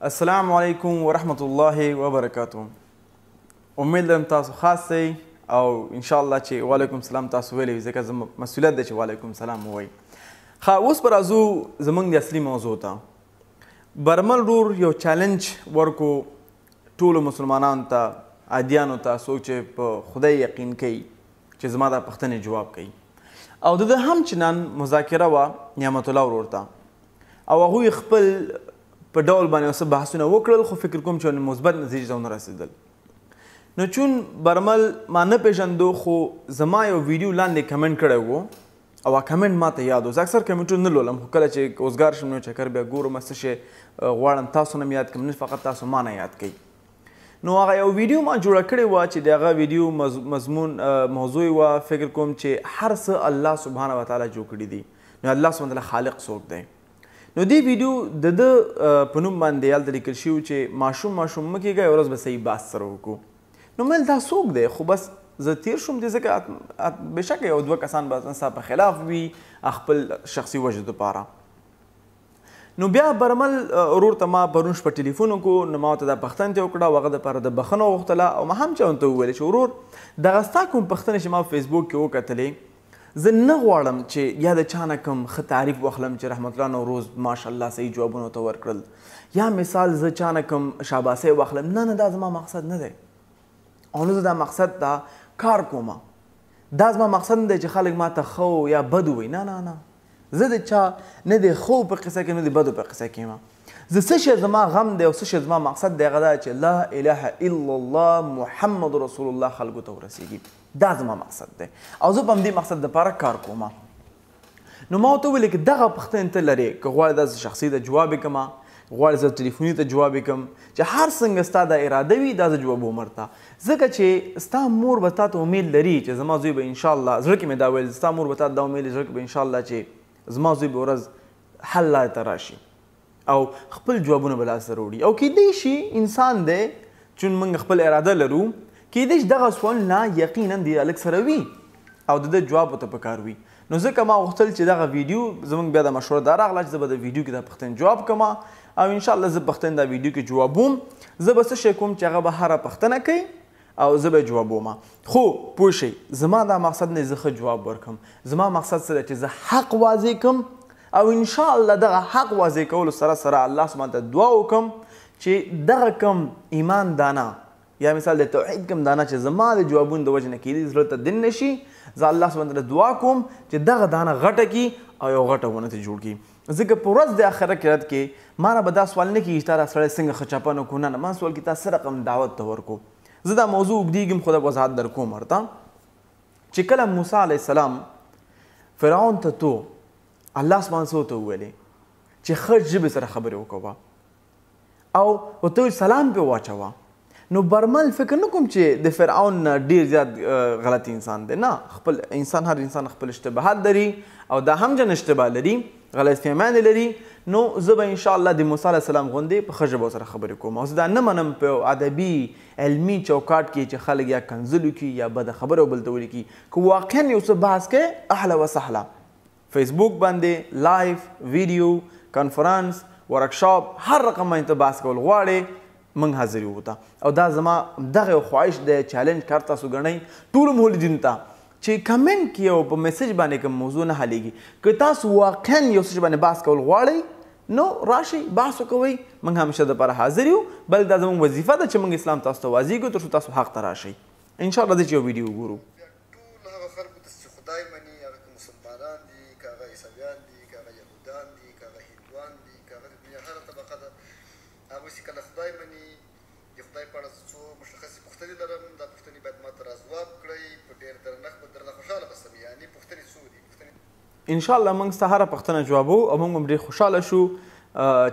السلام علیکم ورحمت الله وبرکاتو. امید لرم تاسو خاص دی او ان شاء الله چې وعلیکم السلام تاسو ویلی وي ځکه زما مسؤلیت دی چې وعلیکم السلام ووایي. ښه اوس به راځو زموږ د اصلي موضوع ته. برمل رور یو چیلنج ورکو ټولو مسلمانانو ته، عادیانو ته، څوک چې په خدای یقین کوي چې زما دا پوښتنې جواب کوي. او د ده هم چې نن مذاکره وه نعمت الله ورور ته او هغوی خپل په ډول باندې یو څه بحثونه وکړل، خو فکر کوم چې مثبت نتیجې ته ونه رسېدل. نو چون برمل ما نه پېژندو خو زما یو ویډیو لاندې کمنټ کړی و او هغه کمنټ ما ته یاد و. زه اکثر کمنټونه نه لولم، خو کله چې اوزګار شم نو چکر بیا ګورم څه شی غواړم تاسو نه مې یاد کړم، نه فقط تاسو ما نه یاد کوئ. نو هغه یو ویډیو ما جوړه کړې وه چې د هغه ویډیو مضمون موضوع یې وه فکر کوم چې هر څه الله سبحانه وتعالی جوړ کړي دي. نو الله سبحانه وتعالی خالق څوک دی؟ نو دې ویډیو د ده په نوم باندې هلته لیکل شوي چې ماشوم مه کېږئ، یوه ورځ به صحیح بحث سره وکړو. نو مل دا څوک دی؟ خو بس زه تیر شوم دې ځکه بېشکه یو دوه کسان به ستا په خلاف وي خپل شخصي وجو دپاره. نو بیا برمل ورور ته ما پرون شپه ټلیفون وکړو، نو ما ورته دا پوښتنه ترې وکړه او هغه دپاره د بښنه وغوښتله او ما هم چا ورته وویلې چې ورور دغه ستا کوم پوښتنې چې ما په فیسبوک کې وکتلې زه نه غواړم چې یا د چا نه کوم ښه تعریف واخلم چې رحمت الله نوروز ماشاءالله صحیح جوابونه ورته ورکړل، یا مثال زه چا نه کوم شاباسۍ واخلم. نه دا زما مقصد نه دی او نه زه دا مقصد ته کار کومه. دا زما مقصد نه دی چې خلک ما ته ښه یا بد ووایي. نه زه د چا نه د ښو په قصه کې نه د بدو په قصه کې یم. زه څه شی زما غم دی او څه شی زما مقصد دی هغه دا چې لا اله الا الله محمد رسول الله خلکو ته ورسیږي. دا زما مقصد دی او زه په همدې مقصد دپاره کار کوم. نو ما ورته وویلې که دغه پوښتنې ته لرې، که غواړې دا زه شخصي ته جواب یې کړم، غواړې زه ټلیفوني ته جواب یې کړم، چې هر څنګه ستا دا اراده وي دا زه جواب ورته. ځکه چې ستا مور به تا ته امید لري چې زما زوی به انشاءالله، زړه کې مې دا ویل، ستا مور به تا ته دا امید لري زړه کې به انشاءالله چې زما زوی به ورځ حل لارې ته راشي او خپل جوابونه به لاسته راوړي. او کیدای شي انسان دی چون موږ خپل اراده لرو، کیدای شي دغه سوالونه یقینا د هلک سره وي او د ده جواب ورته پکار وي. نو ځکه ما غوښتل چې دغه ویډیو زموږ بیا د مشوره دا راغله چې زه به د ویډیو کې دا پوښتنې جواب کړم او انشاءالله زه پوښتنې دا ویډیو کې جوابوم. زه به څه شی کوم چې هغه به هره پوښتنه کوي او زه به یې جوابوم. خو پوه شئ زما دا مقصد نه زه ښه جواب ورکړم، زما مقصد څه دی چې زه حق واضح کړم او انشاءالله دغه حق واضح کولو سره سره الله سبحانه ته دعا وکړم چې دغه کم ایمان دانه یا مثال د توحید کوم دانه چې زما د جوابونو د وجې نه کیدای زړه ته دن نشي، زه الله سبحانه تعالی دعا کوم چې دغه دانه غټه کړي او یو غټه ونه ترې جوړ کړي. ځکه په ورځ د آخرت کې رد کې ما نه به دا سوال نه کېږي چې تا دا سړی څنګه ښه چاپه نه کړو. نه ما سوال کې تا څه رقم دعوت ته ورکړو. زه دا موضوع اوږدېږم خو دا وضاحت در کوم ورته چې کله موسی علیه السلام فرعون ته تو الله سبحانه څه ورته وویلې چې ښه ژبې سره خبرې وکوه او ورته ویل سلام پرې واچوه. نو برمل فکر نه کوم چې د فرعون نه ډیر زیات غلط انسان دی. نه، خپل انسان هر انسان خپل اشتباهات لري او دا هم جن اشتباه لري، غلط فهمانې لري. نو زه به انشاءالله د موسی علیه السلام غوندې په ښه ژبه سره خبرې کوم او زه دا نه منم په ادبي علمي چوکاټ کې چې خلک یا کنځل وکړي یا بده خبره بل ته ولیکي. که واقعا یو څه بحث کوې اهلا وسهلا، فیسبوک باندې لایف ویډیو کنفرانس ورکشاپ هر رقم باندې ته بحث کول غواړې موږ حاضر یو ته. او دا زما دغه یو خواهش دی، چیلنج کار تاسو ګڼئ ټولو مولدینو ته چې کمنټ کې او په میسج باندې کوم موضوع نه حلیږي. که تاسو واقعا یو څه باندې بحث کول غواړئ نو راشئ بحث وکوئ، موږ همیشه دپاره حاضر یو. بل دا زموږ وظیفه ده چې موږ اسلام تاسو ته واضح کړو تر څو تاسو حق ته راشئ. انشاءالله دې چې یو ویډیو وګورو. ټول هغه خلکو ته چې خدای مني، هغه که مسلمانان دي، که هغه عیسویان دي، که هغه یهودان دي، که هغه هندوان دي، که هغه د دنیا هره طبقه ده، هغوی چې کله خدای مني د خدای په اړه څو مشخصې پوښتنې لرم، دا پوښتنې باید ما ته راځواب کړئ په ډېر درنښت به درنه خوشحاله به سم. یعنې پوښتنې څو دي؟ انشاءالله موږ ستا هره پوښتنه جوابو او موږ هم ډېر خوشحاله شو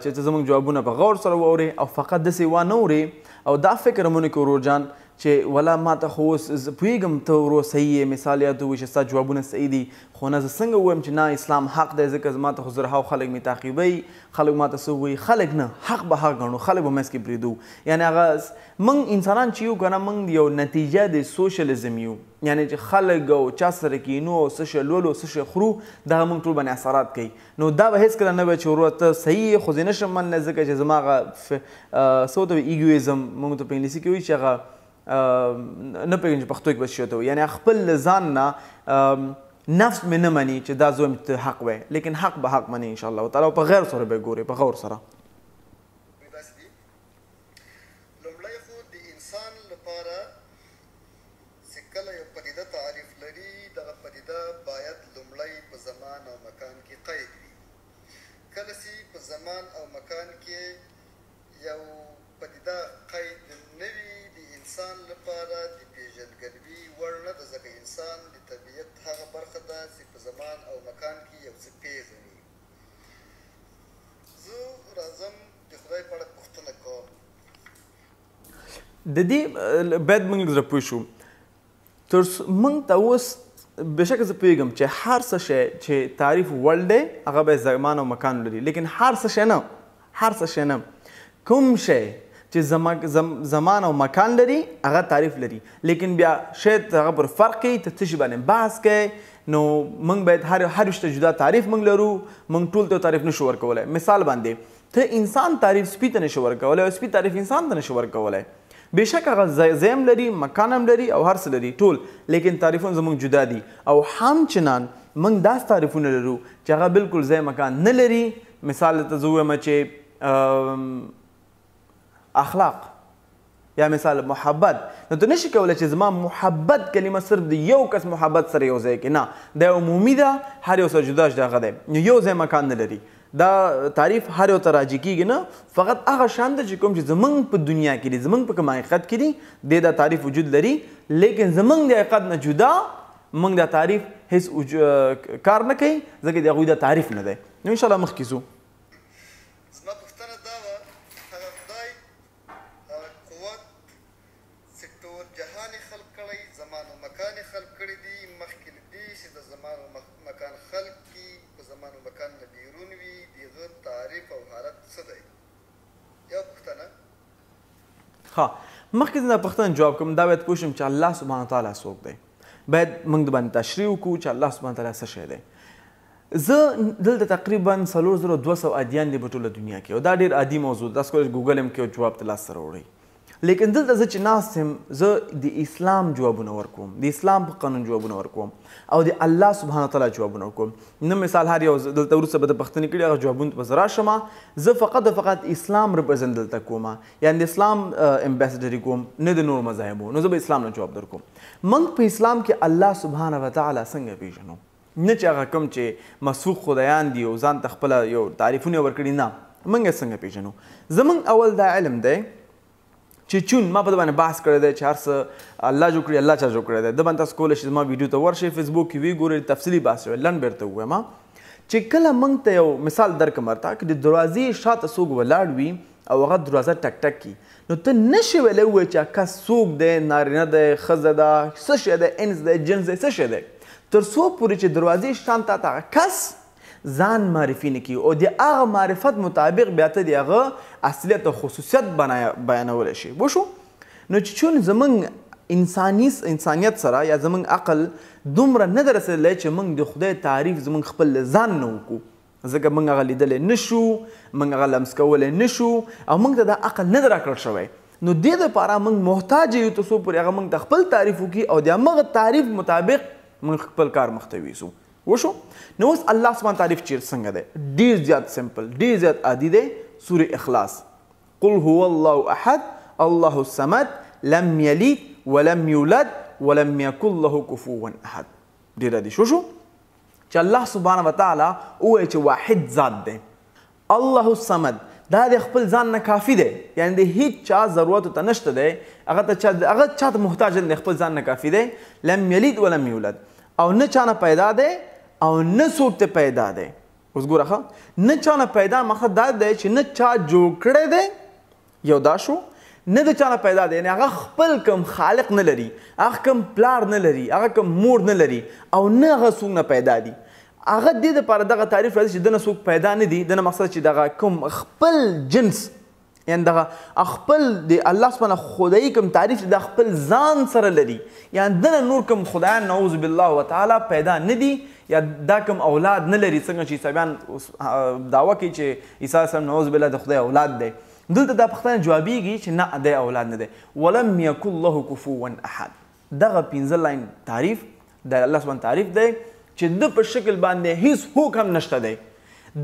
چې ته زموږ جوابونه په غور سره واورې او فقط داسې وانه اورې او دا فکر مونه کې ورور جان چې ولا ما ته خو اوس زه پوهېږم ته ورو صحیح یې مثال یاد ووایي چې ستا جوابونه صحیح دي خو نه زه څنګه ووایم چې نه اسلام حق دی ځکه ما ته خو زرهاو خلک مې تعقیبوي خلک ما ته څه ووایي خلک نه حق به حق ګڼو خلک به منځ کې پرېږدو یعنې هغه موږ انسانان چې یو که نه موږ یو نتیجه د سوشلیزم یو یعنې چې خلک او چا سره کینو او څه شی لولو څه شی خورو دغه موږ ټول باندې اثرات کوي نو دا به هېڅکله نه وي چې ورو ته صحیح یې خو زه نشم منلی ځکه چې زما هغه څه ورته وایي ایګویزم موږ ته په انګلیسي کې وایي چې هغه نه پوهېږم چې پښتو کې به څه شی ورته وایي یعنې خپل له ځان نه نفس مې نه مني چې دا زه وایم ته حق وی لیکن حق به حق مني انشاءالله تعالی او په غیر سره به ګورې په غور سره لومړی خو د انسان لپاره چې کله یو پدیده تعریف لري دغه پدیده باید لومړی په زمان او مکان کې قید وي کله چې په زمان او مکان کې یو پدیده قید نه وي د انسان لپاره د پیژندګلوي وړ نه ده ځکه انسان د طبیعت هغه برخه ده چې په زمان او مکان کې یو څه پیژني زه راځم د خدای په اړه پوښتنه کوم د دې باید موږ زړه پوه شو موږ ته اوس بېشکه زه پوهېږم چې هر څه شی چې تعریف وړ دی هغه به زمان او مکان لري لیکن هر څه شی نه هر څه شی نه کوم شی چې زمان او مکان لري هغه تعریف لري لیکن بیا شاید هغه پر فرق کوي ته څه شي باندې بحث کوي نو موږ باید هر شته جدا تعریف موږ لرو موږ ټول ته تعریف نشو ورکولی مثال باندې ته انسان تعریف سپي ته نشو ورکولی او سپي تعریف انسان ته نشو ورکولی بېشک هغه ځای هم لري مکان هم لري او هر څه لري ټول لیکن تعریفونه زموږ جدا دي او همچنان موږ داسې تعریفونه لرو چې هغه بلکل ځای مکان نه لري مثال ته زه ووایم چې اخلاق یا مثال محبت نو ته نشي کولی چې زما محبت کلمه صرف د یو کس محبت سره یو ځای کې نه دا عمومي ده هر یو سره جدا جدا هغه دی نو یو ځای مکان نه لري دا تعریف هر یو ته راجع کېږي نه فقط هغه شان ده چې کوم چې زموږ په دنیا کې دي زموږ په کوم حقیقت کې دي دی دا تعریف وجود لري لیکن زموږ د حقیقت نه جدا موږ دا تعریف هیڅ کار نه کوي ځکه د هغوی دا تعریف نه دی نو انشاءالله مخکې ځو مخکې زه دا پوښتنه جواب کوم دا باید پوه شم چې الله سبحانه وتعالی څوک دی باید موږ د باندې تشریح وکړو چې الله سبحانه وتعالی څه شی دی زه دلته تقریبا 4200 ادیان دي په ټوله دنیا کې او دا ډېر عادي موضوع ده تاسو کولی ګوګل هم کې جواب ته لاس سره وړئ لیکن دلته زه چې ناست یم زه د اسلام جوابونه ورکوم د اسلام په قانون جوابونه ورکوم او د الله سبحانه وتعالی جوابونه ورکوم نه مثال هر یو دلته وروسته به د پوښتنې کړي هغه جوابونو ته به زه راشم زه فقط اسلام ریپرزنټ دلته کوم یعنې د اسلام امبیسډري کوم نه د نورو مذاهبو نو زه به اسلام نه جواب در کوم موږ په اسلام کې الله سبحانه وتعالی څنګه پیژنو نه چې هغه کوم چې مسوخ خدایان دي او ځان ته خپله یو تعریفونه ورکړي نه موږ یې څنګه پیژنو زموږ اول دا علم دی چې چون ما په ده باندې بحث کړی دی چې هر څه الله جوړ کړي الله چا جوړ کړی دی ده باندې تاسو کولی شئ زما ویډیو ته ورشئ فیسبوک کې وی ګورئ تفصیلي بحث شوی لنډ بیرته ووایم چې کله موږ ته یو مثال درکړم ورته که د دروازې شاته څوک ولاړ وي او هغه دروازه ټک ټک کړي نو ته نشې ویلی ووایې چې کس څوک دی نارینه دی ښځه ده څه شی دی انس دی جنس دی څه شی دی تر څو پورې چې دروازې شان ته هغه کس ځان معرفي نه کړي او د هغه معرفت مطابق بیا ته د هغه اصلیت او خصوصیت بیانولی شي پوه شو نو چې چون زموږ انسانیت سره یا زموږ عقل دومره نه ده رسېدلی چې موږ د خدای تعریف زموږ خپل ځان نه وکړو ځکه موږ هغه لیدلی نه شو موږ هغه لمس کولی نه شو او موږ ته دا عقل نه ده راکړل شوی نو دې دپاره موږ محتاج یو تر څو پورې هغه موږ ته خپل تعریف وکړي او د همغه تعریف مطابق موږ خپل کار مخته ویسو وشو نو اوس الله سبحانه تعریف چیرې څنګه دی ډېر زیات سمپل ډېر زیات عادي دی سورې اخلاص قل هو الله احد الله الصمد لم یلد ولم یولد ولم یکن له کفوا احد ډېر عادي شو چې الله سبحانه وتعالی ووایي چې واحد ذات دی الله الصمد دا د خپل ځان نه کافي دی یعنې د هیڅ چا ضرورت ته نشته دی هغه چاته محتاج دی خپل ځان نه کافي دی لم یلد ولم یولد او نه چا نه پیدا دی او نه څوک ته پیدا دی اوس ګوره ښه نه چا نه پیدا مقصد دا دی چې نه چا جوړ کړی دی یو دا شو نه د چا نه پیدا دی، یعنې هغه خپل کوم خالق نه لري، هغه کوم پلار نه لري، هغه کوم مور نه لري او نه هغه څوک نه پیدا دي. هغه دې دپاره دغه تعریف راځي چې دنه څوک پیدا نه دي. دنه مقصد چې دغه کوم خپل جنس یعنی دغه خپل د الله سبحانه خدایي کوم تعریف د خپل ځان سره لري، یعنی دنه نور کوم خدایان نعوذ بالله وتعالی پیدا نه دي یا دا کوم اولاد نه لري. څنګه چې عیسویان دعوه کوي چې عیسی علیه السلام نعوذ بالله د خدای اولاد دی، دلته دا پوښتنه جوابیږي چې نه دی اولاد نه دی. ولم یکن له کفوا احد. دغه 15 لاین تعریف د الله سبحانه تعریف دی چې د په شکل باندې هیڅ هوک هم نشته دی.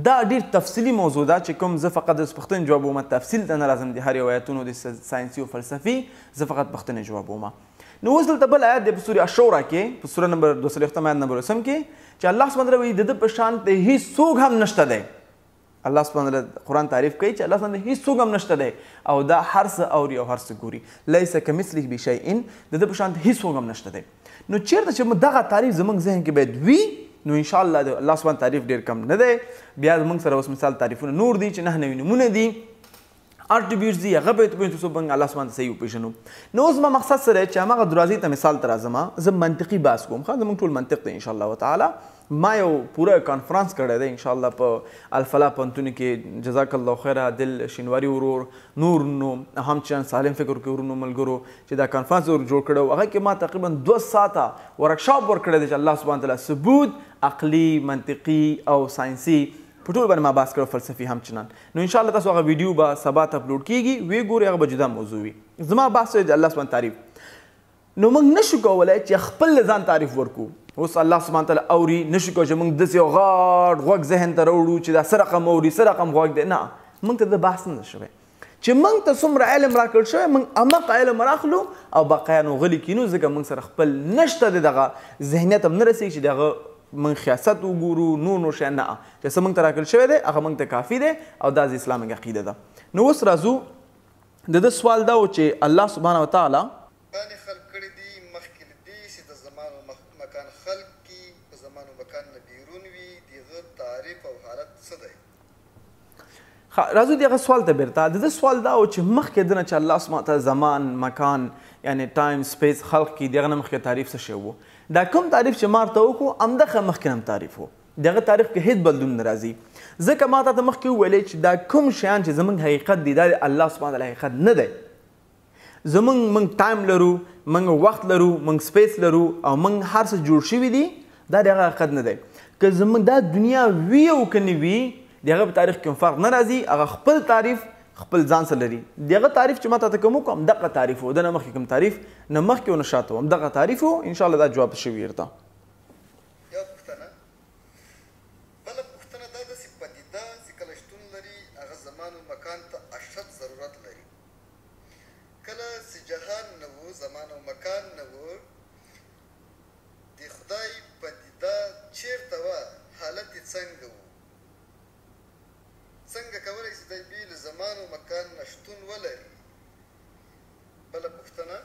دا ډیر تفصیلي موضوع ده چې کوم زه فقط د پوښتنې جواب وم، تفصیل ته نه راځم د هر یو آیتونو د ساینسي او فلسفي، زه فقط پوښتنې جواب وم. نو اوس دلته بل آیت دی په سورې الشورى کې په سوره نمبر 2 آیت نمبر 8 کې چې الله سبحانه وایي د ده په شان ته هیڅ څوک هم نشته دی. الله سبحانه قرآن تعریف کوي چې الله سبحانه هیڅ څوک هم نشته دی او دا هر څه اوري او هر څه ګوري. لیس کمثله بشیء، د ده په شان ته هیڅ څوک هم نشته دی. نو چیرته چې دغه تعریف زموږ ذهن کې باید وي، نو ان شاء الله د الله سبحانه تعریف ډیر کم نه دی. بیا زموږ سره اوس مثال تعریفونه نور دي چې 9 نوي نمونه دي، اټریبیوټس دي، هغه باید وپېژنو څو بنګ الله سبحانه صحیح وپېژنو. نو اوس ما مقصد سره چې هماغه دروازې ته مثال ته راځم، زه منطقي بحث کوم. ښه زموږ ټول منطق دی ان شاء الله تعالی. ما یو پوره کانفرنس کړی دی ان شاء الله په الفلاح پوهنتون کې. جزاک الله خیره دل شینواري ورور، نور نو هم چې سالم فکر کې ورونو ملګرو چې دا کانفرنس جوړ کړی، هغه کې ما تقریبا 2 ساعته ورکشاپ ورکړی دی چې الله سبحانه تعالی ثبوت عقلي، منطقي او ساینسي په ټول باندې ما بحث کړو، فلسفي هم چنان. نو ان شاء الله تاسو هغه ویډیو به سبا ته اپلوډ کیږي، وی ګورئ، هغه به جدا موضوع وي. زما بحث دی الله سبحانه تعریف. نو موږ نشو کولی چې خپل ځان تعریف ورکو. اوس الله سبحانه تعالی اوري، نشو کولی چې موږ داسې یو غاړ غوږ ذهن ته راوړو چې دا څه رقم اوري، څه رقم غوږ دی. نه، موږ ته د بحث نه شوی چې موږ ته څومره علم راکړل شوی، موږ عمق علم راخلو او بقایا نو غلي کینو، ځکه موږ سره خپل نشته د دغه ذهنیت هم نه رسېږي چې دغه موږ خیاست وګورو، نور شیان نه. چې څه موږ ته راکړل شوی دی هغه موږ ته کافي دی او دا د اسلامي عقیده ده. نو اوس راځو د ده سوال دا و چې الله سبحانه وتعالی راځو دغه سوال ته بیرته. د ده سوال دا و چې مخکې دنه چې الله سبحانه تعالی زمان، مکان یعنی ټایم سپیس خلق کړي، دغه نه مخکې تعریف څه شی و؟ دا کوم تعریف چې ما ورته وکړو همدغه مخکې هم تعریف و. دغه تعریف کې هیڅ بدلون نه راځي، ځکه ما ته مخکې وویلې چې دا کوم شیان چې زموږ حقیقت دی دا د الله سبحانه تعالی حقیقت نه دی. موږ ټایم لرو، موږ وخت لرو، موږ سپیس لرو او موږ هر څه جوړ شوي دي، دا د هغه حقیقت نه دی. که زموږ دا دنیا وي او که نه وي، دغه په تاریخ کې فرق نه راځي. هغه خپل تعریف خپل ځان سره لري. دغه تعریف چې ما ته کوم کوم دغه تعریف و، د نه مخکې کوم تعریف نه مخکې او نه شاته هم دغه تعریف و. ان شاء الله دا جواب شوي ورته. یو پوښتنه، بله پوښتنه دا ده چې پدیده چې کله شتون لري هغه زمان او مکان ته اشد ضرورت لري. کله چې جهان نه و، زمان او مکان نه و، د خدای پدیده چیرته وه، حالت یې څنګه و؟ څنګه کولی شي دی بې له زمان او مکان نه شتون ولري؟ بله پوښتنه،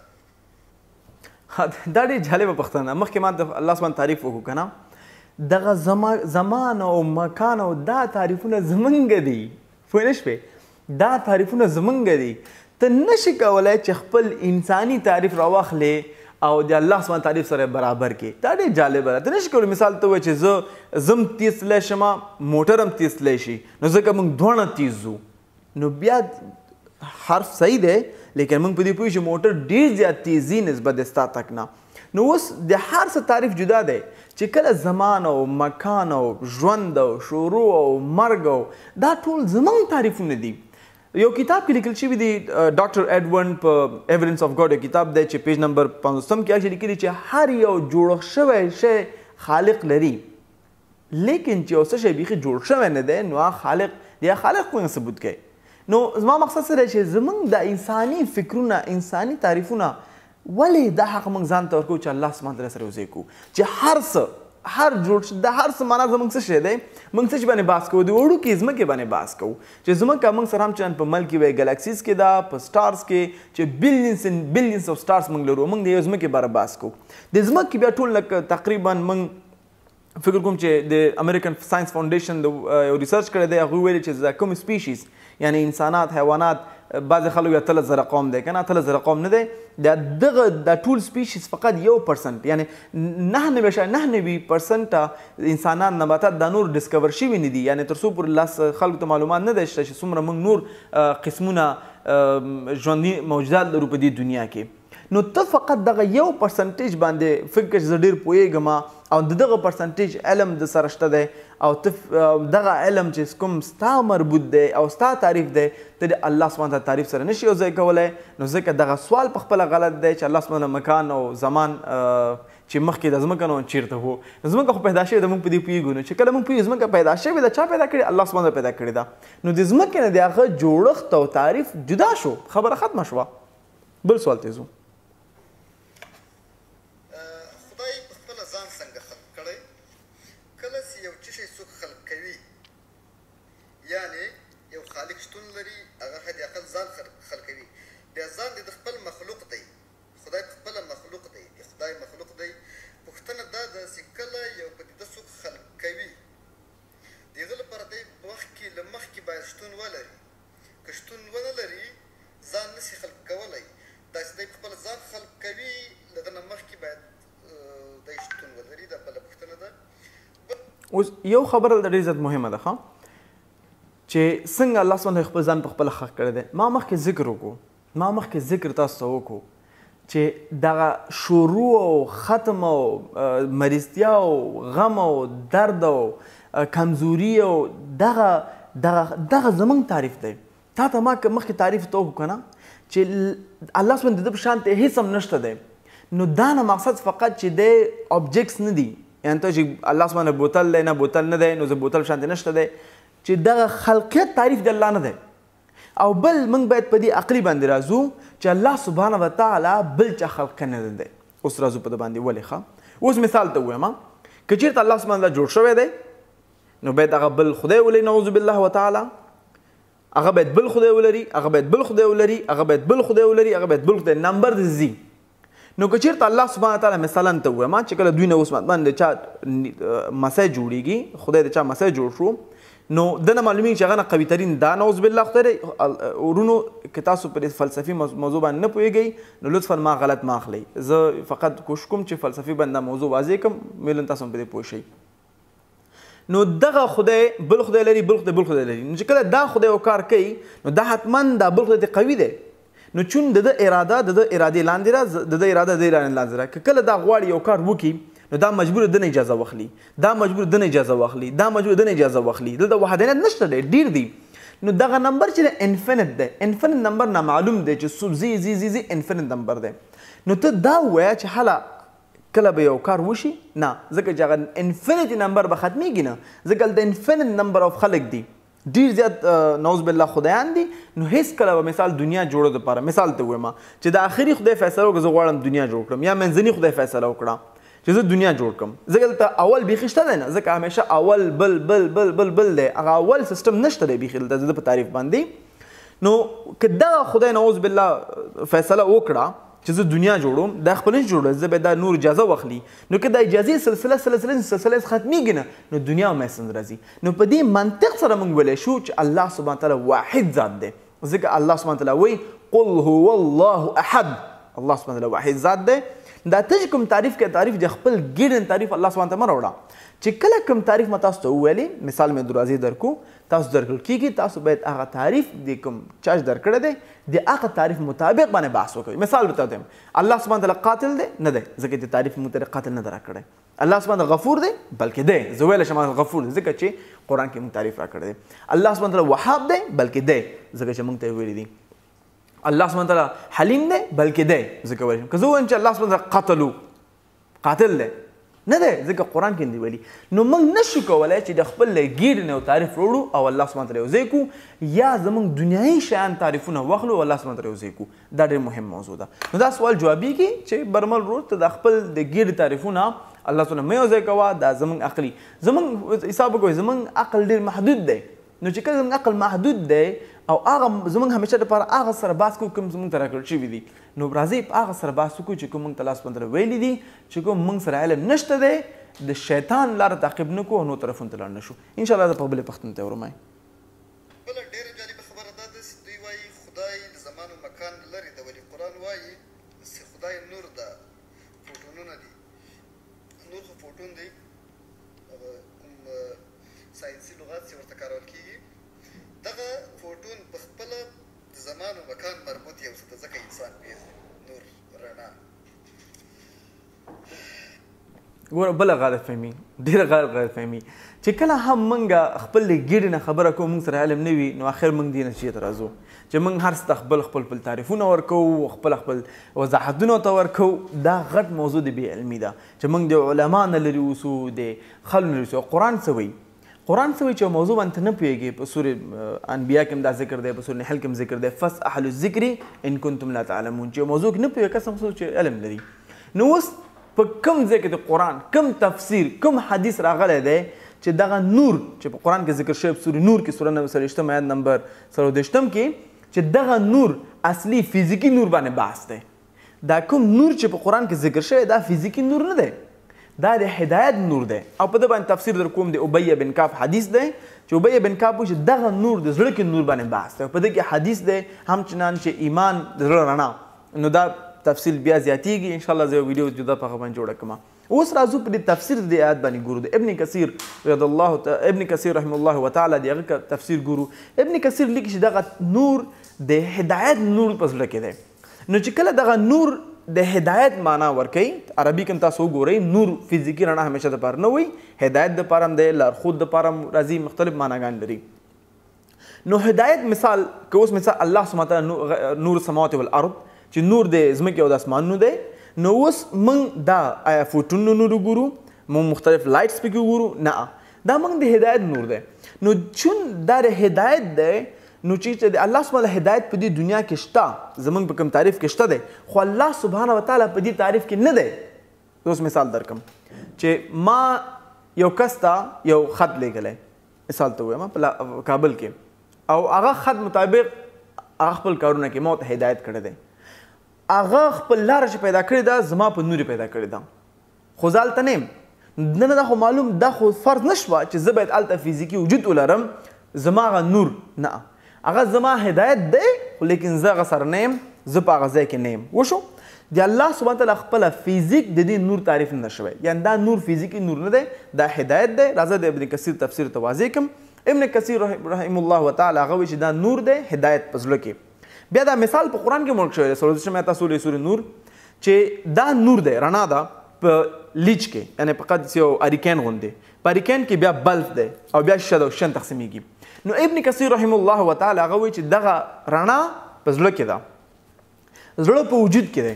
دا ډېر جالبه پوښتنه. مخکې ما د الله سبحانه تعریف وکړو که نه، دغه زمان او مکان او دا تعریفونه زمونږ دي، پوه نه شوې؟ دا تعریفونه زمونږ دي. ته نشي کولی چې خپل انساني تعریف راواخلې او د الله سبحانه تعریف سره برابر کې. دا ډېر جالبه ده. ته نشي کولی مثال ته ووایې چې زه هم تیز تللی شم، موټر هم تیز تللی شي، نو ځکه موږ دواړه تیز ځو. نو بیا حرف صحیح دی، لیکن موږ په دې پوهېږو چې موټر ډېر زیات تیزي نسبت د ستا تک نه. نو اوس د هر څه تعریف جدا دی چې کله زمان او مکان او ژوند او شروع او مرګ او دا ټول زموږ تعریفونه دي. یو کتاب کې لیکل شوي دي، ډاکټر ایډون په ایویډنس اف ګاډ یو کتاب دی چې پیج نمبر 50 کې هغه لیکلي چې هر یو جوړ شوی شی خالق لري، لیکن چې یو څه شی بیخي جوړ شوی نه دی نو هغه خالق دی. خالق څنګه ثبوت کوي؟ نو زما مقصد سره چې زموږ د انساني فکرونه، انساني تعریفونه ولې دا حق موږ ځان ته ورکوو چې الله سبحانه تعالی سره یوځای کړو، چې هر څه هر جوړ د هر څه معنا زموږ څه شی دی، موږ څه شي باندې بحث کوو، د وړوکې ځمکې باندې بحث کوو چې ځمکه موږ سره هم چندان په ملک کې وایي ګلیکسیز کې ده، په سټارز کې چې بلیونز اند بلیونز اف سټارز موږ لرو، موږ د یو ځمکې باره بحث کوو. د ځمکې بیا ټول لکه تقریبا موږ فکر کوم چې د امریکن ساینس فاونډیشن یو ریسرچ کړی دی، هغوی ویلي چې دا کوم سپیشیز یعنی انسانات، حیوانات بعضې خلک وایي 18,000 قوم دی که نه 18,000 قوم نه دی دا ټول سپیشیز فقط 1% یعنی 99.99% انسانان نباتات دا نور ډسکور شوي نه دي یعنی تر څو پورې لاس خلکو ته معلومات نه دی شته چې څومره موږ نور قسمونه ژوندي موجودات لرو په دې دنیا کې نو ته فقط دغه 1% باندې فکر چې زه ډېر پوهېږم او د دغه پرسنټیج علم د سره شته دی او دغه علم چې کوم ستا مربوط دی او ستا تعریف دی ته د الله سبحانه تعالی تعریف سره نشي یوځای کولی نو ځکه دغه سوال په خپله غلط دی چې الله سبحانه مکان او زمان چې مخکې د ځمکه نه چیرته وو ځمکه خو پیدا شوې ده موږ په دې پوهېږو نو چې کله موږ پوهېږو ځمکه پیدا شوې ده چا پیدا کړې الله سبحانه پیدا کړې ده نو د ځمکې نه د هغه جوړښت او تعریف جدا شو خبره ختمه شوه بل سوال ته ځو یعنی یو خالق شتون لري هغه حد اقل ځان خلقوي بیا ځان د خپل مخلوق دی خدای خپل مخلوق دی خدای مخلوق دی پوښتنه دا ده چې کله یو پدیده څوک خلق کوي د هغه لپاره دی مخکې له مخکې باید شتون ولري که شتون ونه لري ځان نشي خلق کولی دا چې دی خپل ځان خلق کوي له ده نه مخکې باید دی شتون ولري دا بله پوښتنه ده اوس یو خبره د ډېر زیات مهمه ده ښه چې څنګه الله سبحانه خپل ځان په خپله خلق کړی دی ما مخکې ذکر تاسو ته وکړو چې دغه شروع او ختم او مریضتیا او غم او درد او کمزوري او دغه زمونږ تعریف دی تا ته ما مخکې تعریف ته وکړو که نه چې الله سبحانه د ده په شان ته هېڅ هم نشته دی نو دا نه مقصد فقط چې دی آبجکټس نه دي یعنې ته چې الله سبحانه بوتل دی نه بوتل نه دی نو زه بوتل شان ته نشته دی چې دغه خلقیت تعریف د الله نه دی او بل موږ باید په دې عقلي باندې راځو چې الله سبحانه وتعالی بل چا خلق نه دی اوس راځو په ده باندې ولې ښه اوس مثال ته ووایم که چېرته الله سبحانه وتعالی جوړ شوی دی نو باید هغه بل خدای ولري نعوذ بالله وتعالی هغه باید بل خدای ولري هغه باید بل خدای ولري هغه باید بل خدای ولري هغه باید بل خدای نمبر د زی نو که چېرته الله سبحانه وتعالی مثلا ته ووایم چې کله دوی نه اوس باندې چا مسۍ جوړېږي خدای د چا مسۍ جوړ شو نو دنه معلومیږي چې هغه نه قوي ترین دا نعوذ بالله خدای دی ورونو که تاسو پر فلسفي موضوع باندې نه پوهېږئ نو لطفا ما غلط ما اخلئ زه فقط کوشش کوم چې فلسفي باندې دا موضوع واضح کړم میلن تاسو هم په دې پوه شئ نو دغه خدای بل خدای لري بل خدای لري نو چې کله دا خدای او کار کوي نو دا حتما دا بل خدای دی قوي دی نو چون د اراده د ارادې لاندې را د اراده د ارادې لاندې را که کله دا غواړي یو کار وکړي نو دا مجبور دنه اجازه واخلي دا مجبور دنه اجازه واخلي دا مجبور دنه اجازه واخلي دلته وحدانیت نشته دی ډیر دی نو دغه نمبر چې انفینټ دی انفینټ نمبر نامعلوم دی چې زی انفینټ نمبر دی نو ته دا ووایه چې حالا کله به یو کار وشي نه ځکه چې هغه انفینټ نمبر به ختمیږي نه ځکه د انفینټ نمبر اف خلق دی ډیر زیات نعوذ بالله خدایان دي نو هیڅ کله به مثال دنیا جوړو دپاره مثال ته ووایم چې د آخري خدای فیصله وکړه زه غواړم دنیا جوړ کړم یا منځني خدای فیصله وکړه چې زه دنیا جوړ کړم ځکه دلته اول بیخي شته دی نه ځکه همیشه اول بل دی هغه اول سیسټم نشته دی بیخي دلته زه په تعریف باندې نو که دغه خدای نعوذ بالله فیصله وکړه چې زه دنیا جوړوم دا خپل نه جوړوم زه به دا نور اجازه واخلي نو که دا اجازې سلسله ختمیږي نه نو دنیا هم څنګه راځي نو په دې منطق سره موږ ویلی شو چې الله سبحانه تعالی واحد ذات دی ځکه الله سبحانه تعالی وایي قل هو الله احد الله سبحانه تعالی واحد ذات دی دا ته چې کوم تعریف کې تعریف د خپل ګیډن تعریف الله سبحانه تعالی مه راوړه چې کله کوم تعریف ما تاسو ته وویلې مثال مې دروازې درکو تاسو درکړل کېږي تاسو باید هغه تعریف د کوم چا چې درکړی دی د هغه تعریف مطابق باندې بحث وکړئ مثال به ته الله سبحانه تعالی قاتل دی نه دی ځکه د تعریف موږ ته قاتل نه دی راکړی الله سبحانه غفور دی بلکې دی زه ویلی شم غفور دی ځکه چې قرآن کې موږ تعریف راکړی دی الله سبحانه تعالی وهاب دی بلکې دی ځکه چې موږ ته یې ویلي دي الله سبحانه تعالی حلیم دی بلکې دی ځکه ویلی شم که زه ووایم چې الله سبحانه تعالی قاتل دی نه دی ځکه قرآن کې دی ویلي نو موږ نشو کولی چې د خپل ګیډ نه یو تعریف وروړو او الله سبحانه تعالی یو ځای کړو یا زموږ دنیایي شیان تعریفونه واخلو او الله سبحانه تعالی یو ځای کړو دا ډېر مهم موضوع ده نو دا سوال جوابیږي چې برمل ورور ته د خپل د ګیډ تعریفونه الله سبحانه مه یو ځای کوه دا زموږ عقلي زموږ حساب وکړئ زموږ عقل ډېر محدود دی نو چې کله زموږ عقل محدود دی او هغه زموږ همیشه دپاره هغه سره بحث کوو کوم زموږ ته راکړل شوي دي نو راځئ په هغه سره بحث وکړو چې کوم موږ ته الله سبحانه تعالی ویلي دي چې کوم موږ سره علم نشته دی د شیطان لاره تعقیب نه کړو او نو طرفونو ته لاړ نه شو انشاءالله زه په بلې پښتون ته ورمای بله ډېره جالبه خبره دا ده چې دوی وایي خدای ګوره بله غلط فهمي ډېره غلط فهمي چې کله هم موږ خپل ګېډې نه خبره کوو موږ سره علم نه وي نو اخر موږ دې نتیجې ته راځو چې موږ هر څه خپل تعریفونه ورکوو خپل وضاحتونه ورته ورکوو دا غټ موضوع د بې علمي ده چې موږ د علما نه لرې اوسو د خلکو نه لرې اوسو قرآن څه وایي قرآن څه وایي چې موضوع باندې نه پوهېږي په سورې انبیا کې هم دا ذکر دی په سورې نحل کې هم ذکر دی فاسألوا الذکر ان کنتم لا تعلمون چې موضوع کې نه پوهېږي قسم خو چې علم لري نو اوس په کوم ځای کې د قرآن کوم تفسیر کوم حدیث راغلی دی چې دغه نور چې په قرآن کې ذکر شوی په سورې نور کې سوره 39 آیت نمبر 40 کې چې دغه نور اصلي فزیکي نور باندې بحث دی دا کوم نور چې په قرآن کې ذکر شوی دا فزیکي نور نه دی دا د هدایت نور دی او په دې باندې تفسیر در کوم د ابی بن کعب حدیث دی چې ابی بن کعب چې دغه نور د زړه کې نور باندې بحث دی په دې کې حدیث دی همچنان چې ایمان د زړه رڼا نو دا تفصیل بیا زیاتیږي ان شاء الله زه ویډیو جدا په هغه باندې جوړه کړم اوس راځو په دې تفسیر د آیات باندې ګورو د ابن کثیر رحم الله وتعالى د هغه تفسیر ګورو ابن کثیر لیکي چې دغه نور د هدایت نور په زړه کې دی نو چې کله دغه نور د هدایت معنا ورکوي عربي کې تاسو وګورئ نور فزیکي رڼا همیشه دپاره نه وي هدایت دپاره هم دی لارښود دپاره هم راځي مختلف معناګان لري نو هدایت مثال که اوس مثال الله سبحانه تعالی نور السماوات والارض چې نور د ځمکې او د اسمانونو دی نو اوس موږ دا آیا فوټونو نور وګورو موږ مختلف لایټس پکې وګورو نه دا موږ د هدایت نور دی نو چون دا د هدایت دی نو چې د الله سبحانه هدایت په دې دنیا کې شته زمونږ په کوم تعریف کې شته دی خو الله سبحانه وتعالی په دې تعریف کې نه دی اوس مثال درکم چې ما یو کس ته یو خط لیږلی مثال ته ووایم په کابل کې او هغه خط مطابق هغه خپل کارونه کې ما ورته هدایت کړی دی هغه خپل لاره چې پیدا کړې ده زما په نور پیدا کړې ده خو زه هلته نه یم نه دا خو معلوم دا خو فرض نه شوه چې زه باید هلته فزیکي وجود ولرم زما هغه نور نه هغه زما هدایت دی خو لیکن زه هغه سره نه یم زه په هغه ځای کې نه یم وشو د الله سبحانه تعالی خپله فزیک د دې نور تعریف نه شوی یعنی دا نور فزیکي نور نه دی دا هدایت دی راځه د ابن کثیر تفسیر ته واضح کړم ابن کثیر رحم الله تعالی هغه وایي چې دا نور دی هدایت په زړه کې بیا دا مثال په قرآن کې ملک شوی دی سورة تاسو ویلئ سورې نور چې دا نور دی رڼا ده په لیچ کې یعنی په قد یو اریکین غوندې په اریکین کې بیا بلف دی او بیا شیشه ده او شین تقسیمیږي نو ابن کثیر رحم الله وتعالی هغه وایي چې دغه رڼا په زړه کې ده زړه په وجود کې دی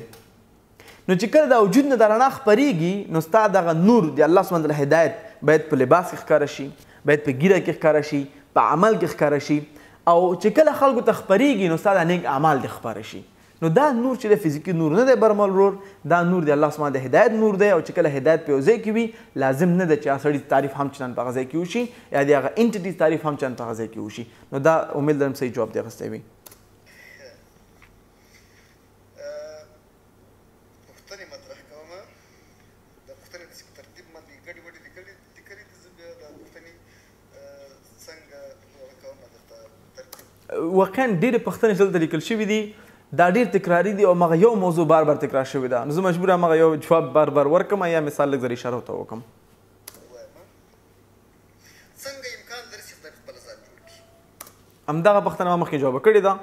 نو چې کله دا وجود نه دا رڼا خپریږي نو ستا دغه نور د الله سبحانه تعالی هدایت باید په لباس کې ښکاره شي باید په ګیره کې ښکاره شي په عمل کې ښکاره شي او چې کله خلکو ته خپریږي نو ستا د نیک اعمال دې ښکاره شي نو دا نور چې د فزیکي نور نه دی برمل ورور دا نور د الله سبحانه د هدایت نور دی او چې کله هدایت په یو ځای کې وي لازم نه ده چې هغه سړي تعریف هم چنان په هغه ځای کې وشي یا د هغه انټیټي تعریف هم چنان په هغه ځای کې وشي نو دا امید لرم صحیح جواب دې اخیستی وي پوښتنې مطرح کومه د پوښتنې داسې په ترتیب باندې ګډې وډې لیکلي دي زه بیا دا پوښتنې څنګه هغه کومه درته ترتیب واقعا ډېرې پوښتنې دلته لیکل شوي دي دا ډېر تکراري دي او هغه یو موضوع بار بار تکرار شوې ده نو زه مجبور یم هغه یو جواب بار بار ورکړم یا مثال لږ زر اشاره ورته وکړم څنګه امکان لري چې خدای خپله ځان جوړ کړي همدغه پوښتنه ما مخکې جواب کړې ده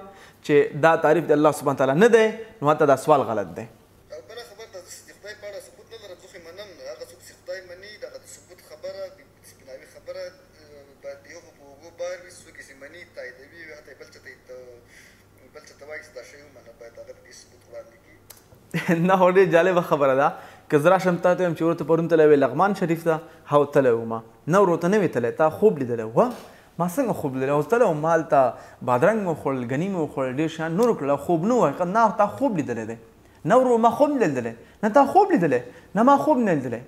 چې دا تعریف د الله سبحانه تعالی نه دی نو هلته دا سوال غلط دی او بله خبر ده د خدای په اړه ثبوت نه لرم زه خو یې منم هغه څوک چې خدای مني دغه د ثبوت خبره د سپیناوي خبره باید د هغو په اوږو بار وي څوک یې چې مني تاییدوي حتی بل چا ته وایي چې دا شی ومنه باید هغه د دې ثبوت وړاندې کړي نه خو ډېر جالبه خبره ده که زه راشم تا ته وایم چې ورته پرون تللی وې لغمان شریف ته هو تللی وم نه ورته نه وې تللی تا خوب لیدلی و ما څنګه خوب لیدلی اوس تللی وم ما هلته بادرنګ مې وخوړل ګني مې وخوړل ډېر شیان نور وکړل خوب نه و نه تا خوب لیدلی دی نه ورو ما خوب نه لیدلی نه تا خوب لیدلی نه ما خوب نه لیدلی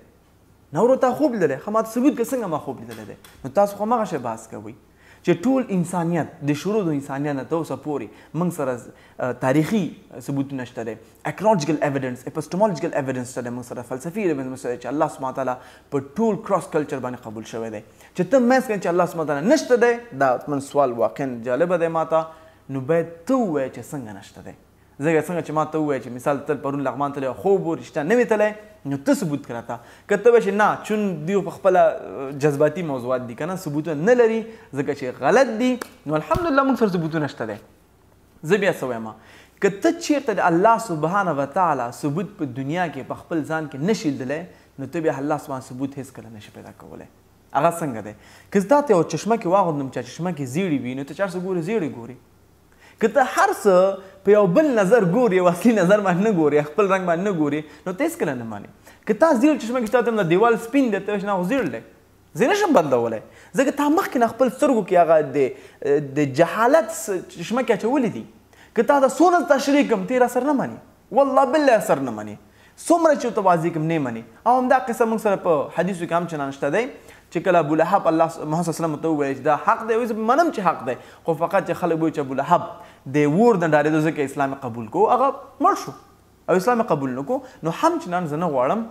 نه ورو تا خوب لیدلی ښه ما ته ثبوت که څنګه ما خوب لیدلی دی نو تاسو خو همغه شی بحث کوئ چې ټول انسانیت د شروع د انسانیت نه تر اوسه پورې موږ سره تاریخي ثبوتونه شته دی اکلوجیکل ایویډنس اپسټمولوجیکل ایویډنس شته دی موږ سره فلسفي ایویډنس شته چې الله سبحانه تعالی په ټول کراس کلچر باندې قبول شوی دی چې ته منځ کې چې الله سبحانه تعالی نشته دی دا من سوال واقعا جالبه دی ماته نو باید ته ووایې چې څنګه نشته دی ځکه څنګه چې ما ته ووایې چې مثال تل پرون لغمان تللی خوب و رښتیا نه وې تللی نو ته ثبوت کړه ته که ته به چې نه چون دوی په خپله جذباتي موضوعات دي که نه ثبوتونه نه لري ځکه چې غلط دي نو الحمدلله موږ سره ثبوتونه شته دی زه بیا څه وایم که ته چېرته د الله سبحانه وتعالی ثبوت په دنیا کې په خپل ځان کې نشي لیدلی نو ته بیا الله سبحانه ثبوت هېڅکله نشي پیدا کولی هغه څنګه دی که زه تا ته یو چشمه کې واغوندم چې چشمه کې زیړې وي نو ته چې هر څه ګورې زیړې ګورې که ته هر څه په یو بل نظر ګورې یو اصلي نظر باندې نه ګورې خپل رنګ باندې نه ګورې نو ته هېڅکله نه مانې که تا زیړ چشمه کې ستا ته د دیوال سپین دی ته وایې چې نه زیړ دی زه نشم بدلولی ځکه تا مخکې نه خپل سترګو کې هغه د جهالت چشمه کې اچولي دي که تا د څونه تشریح کړم ته یې راسره نه منې والله بالله سر نه منې څومره چې ورته واضح کړم نه منې او همدا قصه موږ سره په حدیثو کې هم چنان شته دی چې کله ابولهب الله محمد صلی الله علیه وسلم ته وویل چې دا حق دی وایي زه منم چې حق دی خو فقط چې خلک وایي چې ابولهب د اور نه ډارېدو ځکه اسلام قبول کو هغه مړ شو او اسلام قبول نه کو نو هم چنان زه نه غواړم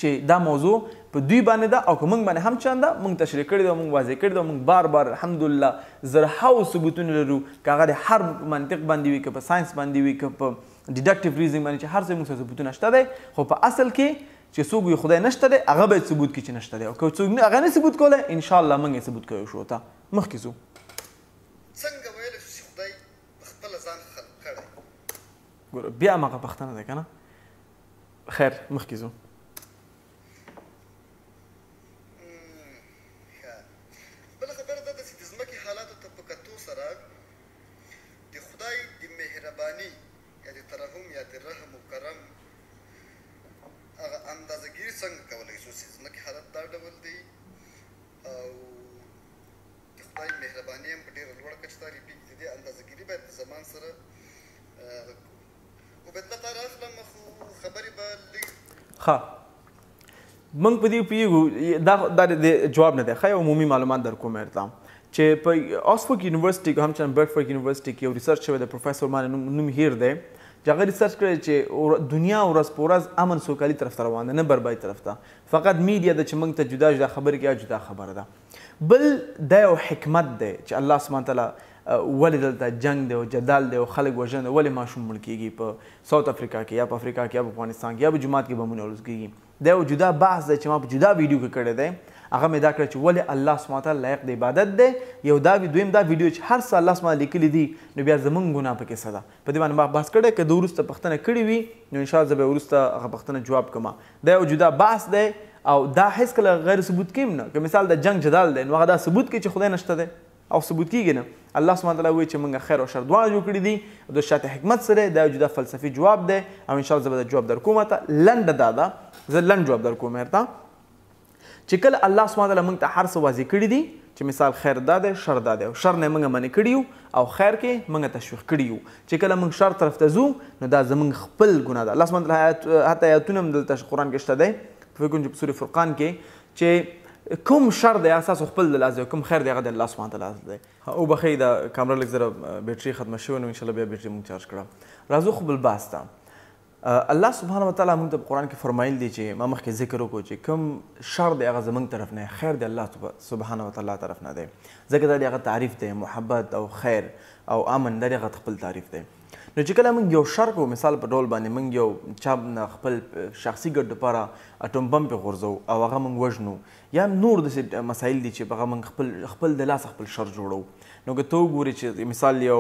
چې دا موضوع په دوی باندې ده او که موږ باندې هم چند ده موږ تشریح کړې ده موږ واضح کړې ده موږ بار بار الحمدلله زرهاو ثبوتونه لرو که هغه د هر منطق باندې وي که په ساینس باندې وي که په ډیډکټیو ریزنګ باندې چې هر څه موږ سره ثبوتونه شته دی خو په اصل کې چې څوک وي خدای نشته دی هغه باید ثبوت کړي چې نشته دی او که څوک هغه نه ثبوت کولی انشاءالله موږ یې ثبوت کوو شو ته مخکې ځو څنګه ویلی شو چې خدای په خپله ځان خلق کړی ګوره بیا هماغه پوښتنه دی که نه خیر مخکې ځو بله خبره دا ده چې د ځمکې حالاتو ته په کتو سره د خدای د مهرباني یا د ترحم یا د رحم و کرم هغه اندازهګیري څنګه کولی شو چې ځمکې حالت دا ډول دی او د خدای مهرباني هم په ډېره لوړه کچه تعریفېږي د دې اندازهګیري باید د زمان سره وبدله تا راخلم خو خبرې به لږ ښه موږ په دې پوهېږو دا د جواب نه دی ښه یو عمومي معلومات در کوم ارتام چې په آکسفورډ یونیورسټي کې همچنان برډفورډ یونیورسټي کې یو ریسرچ شوی دی پروفیسور باندې نوم هیر دی چې هغه ریسرچ کړی چې دنیا ورځ په ورځ امن سوکالي طرف ته روان ده نه بربادي طرف ته فقط میډیا ده چې موږ ته جدا جدا خبرې کوي جدا خبره ده بل دا یو حکمت دی چې الله سبحانه تعالی ولې دلته جنگ دی او جدال دی او خلک وژنه دی ولې ماشوم مړ کېږي په ساوت افریقا کې یا په افریقا کې یا په افغانستان کې یا په جومات کې بمونه ولوز کېږي دا یو جدا بحث دی چې ما په جدا ویډیو کې کړی دی هغه مې دا کړی چې ولې الله سبحانه تعالی لایق د عبادت دی یو دا دویم دا ویډیو چې هر څه الله سبحانه لیکلي دي نو بیا زموږ ګناه پکې څه ده په دې باندې ما بحث کړی که د وروسته پوښتنه کړې وي نو انشاءالله زه به وروسته هغه پوښتنه جواب کړم دا یو جدا بحث دی او دا هېڅکله غیر ثبوت کیم نه که مثال د جنگ جدال دی نو هغه دا ثبوت کوي چې خدای نشته دی او ثبوت کیږي نه الله سبحانه تعالی وایي چې موږ خیر او شر دواړه جوړ کړي دي د شات حکمت سره دا یو جدا فلسفي جواب دی او انشاءالله زه به د جواب در کوم ته لنډه دا ده زه لنډ جواب در کوم ورته چې کله الله سبحانه تعالی موږ ته هر څه واضح کړي دي چې مثال خیر دا دی شر دا دی او شر نه موږ منع کړي یو او خیر کې موږ تشویق کړي یو چې کله موږ شر طرف ته ځو نو دا زموږ خپل ګناه ده الله سبحانه تعالی حتی آیاتونه هم دلته قرآن کې شته دی فکر کوم چې په سورې فرقان کې چې کوم شر دی اساس خپل د لازم کوم خیر دی هغه د الله سبحانه تعالی دی او بخې دا کیمرا لږ زره بیټري ختمه شوې نو انشاءالله بیا بیټري موږ چارج کړه راځو خو بل بحث ته الله سبحانه وتعالی موږ ته په قرآن کې فرمایل دي چې ما مخکې ذکر وکړو چې کوم شر دی هغه زموږ طرف نه خیر دی الله سبحانه وتعالی طرف نه دی ځکه دا د هغه تعریف دی محبت او خیر او امن دا د هغه خپل تعریف دی نو چې کله موږ یو شر کوو مثال په ډول باندې موږ یو چا نه خپل شخصي ګټو لپاره اټوم بم پې غورځو او هغه موږ وژنو یا نور داسې مسایل دي چې په هغه موږ خپل د لاسه خپل شر جوړو نو که ته وګورې چې مثال یو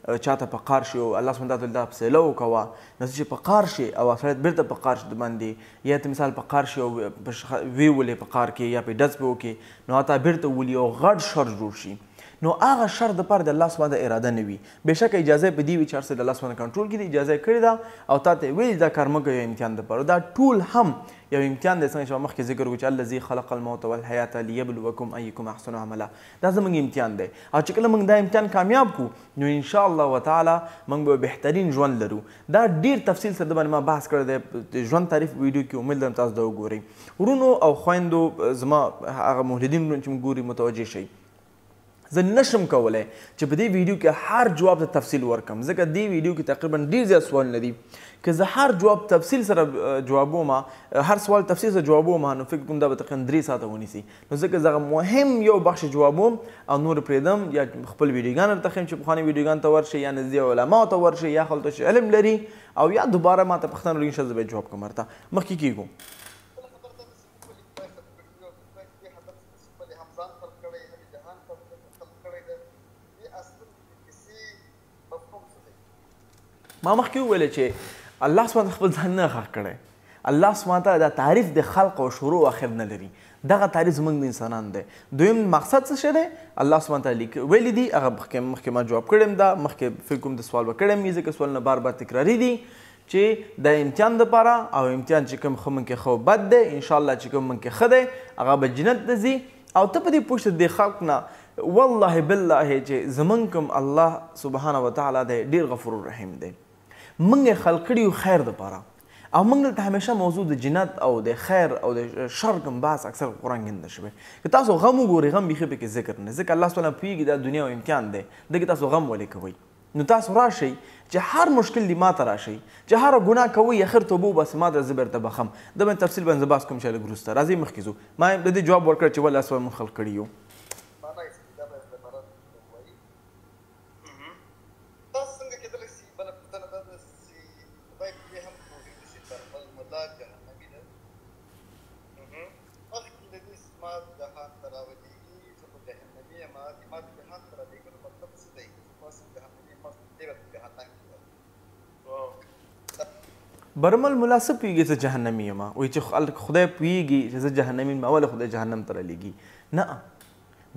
چاته په قار شي او الله سبحانه تعالی دا فیصله وکوه نو چې په قار شي او سړی بیرته په قار شي باندې یا ته مثال په قار شي او ویولې په قار کې یا په ډز پې وکړې نو هغه ته بیرته ولي او غټ شر جوړ شي نو هغه شر د پاره د الله سبحانه اراده نه وي بېشکه اجازه په دې وي چې هر څه د الله سبحانه کنټرول کړي اجازه یې کړې ده او تا ته یې ویلي دا کار مه کوه یو امتحان دپاره دا ټول هم یو امتحان دی څنګه چې ما مخکې ذکر وکړو چې الذي خلق الموت والحیات لیبلوکم ایکم احسن عملا دا زموږ امتحان دی او چې کله موږ دا امتحان کامیاب کړو نو انشاءالله وتعالی موږ به بهترین ژوند لرو دا ډېر تفصیل سره د باندې ما بحث کړی دی د ژوند تعریف ویډیو کې امید لرم تاسو دا وګورئ ورونو او خویندو زما هغه مولدین ورونو چې موږ ګوري متوجه شئ زه نشم کولی چې په دې ویډیو کې هر جواب ته تفصیل ورکړم ځکه دې ویډیو کې تقریبا ډېر زیات سوالونه دي که زه هر جواب تفصیل سره جوابوم هر سوال تفصیل سره جوابوم نو فکر کوم دا به تقریبا 3 ساعته ونیسي نو ځکه زه مهم یو بخش جوابوم او نور پرېږدم یا خپل ویډیوګان ورته ښیم چې پخواني ویډیوګانو ته ورشئ یا نږدې علماو ته ورشئ یا خلکو چې علم لري او یا دوباره ماته پوښتنه وکړي انشاءالله زه به یې جواب کوم ورته مخکې کېږو ما مخکې وویل چې الله سبحانه خپل ځان نه ښخ کړی الله سبحانه تعالی دا تعریف د خلق او شروع او اخر نه لري. دغه تعریف زموږ د انسانانو دی. دویم مقصد څه شی دی؟ الله سبحانه تعالی ویلي دي، هغه مخکې ما جواب کړی دا، مخکې فکر کوم د سوال به کړی ځکه سوالونه بار بار تکراري دي چې د امتحان دپاره او امتحان چې کوم ښه منکې ښه بد دی، انشاءالله چې کوم منکې ښه دی هغه به جنت ته ځي. او ته په دې پوه شه د خلق نه والله بالله چې زمونږ کوم الله سبحانه وتعالی دی ډېر غفور رحیم دی. موږ یې خلق کړي یو خیر دپاره او موږ دلته همیشه موضوع د جنت او د خیر او د شر کوم بحث اکثر قرآن کې نده شوی. که تاسو غم وګورئ غم بیخي پکې ذکر نه، ځکه الله تعالی پوهېږي دا دنیا او امتحان دی، دغې تاسو غم ولې کوئ. نو تاسو راشئ چې هر مشکل دی ماته راشئ، چې هر ګناه کوئ اخر توبه وباسئ، ما ته زه بېرته بخم. د باندې تفصیل باندې زه بحث کوم چې لږ وروسته راځئ مخکې ځو. ما د دې جواب ورکړ چې ولې اسوه موږ خلق کړي یو. برمل ملا څه پوهېږي زه جهنمي یم؟ وایي چې خدای پوهېږي چې زه جهنمي یم، ولې خدای جهنم ته رالیږي؟ نه،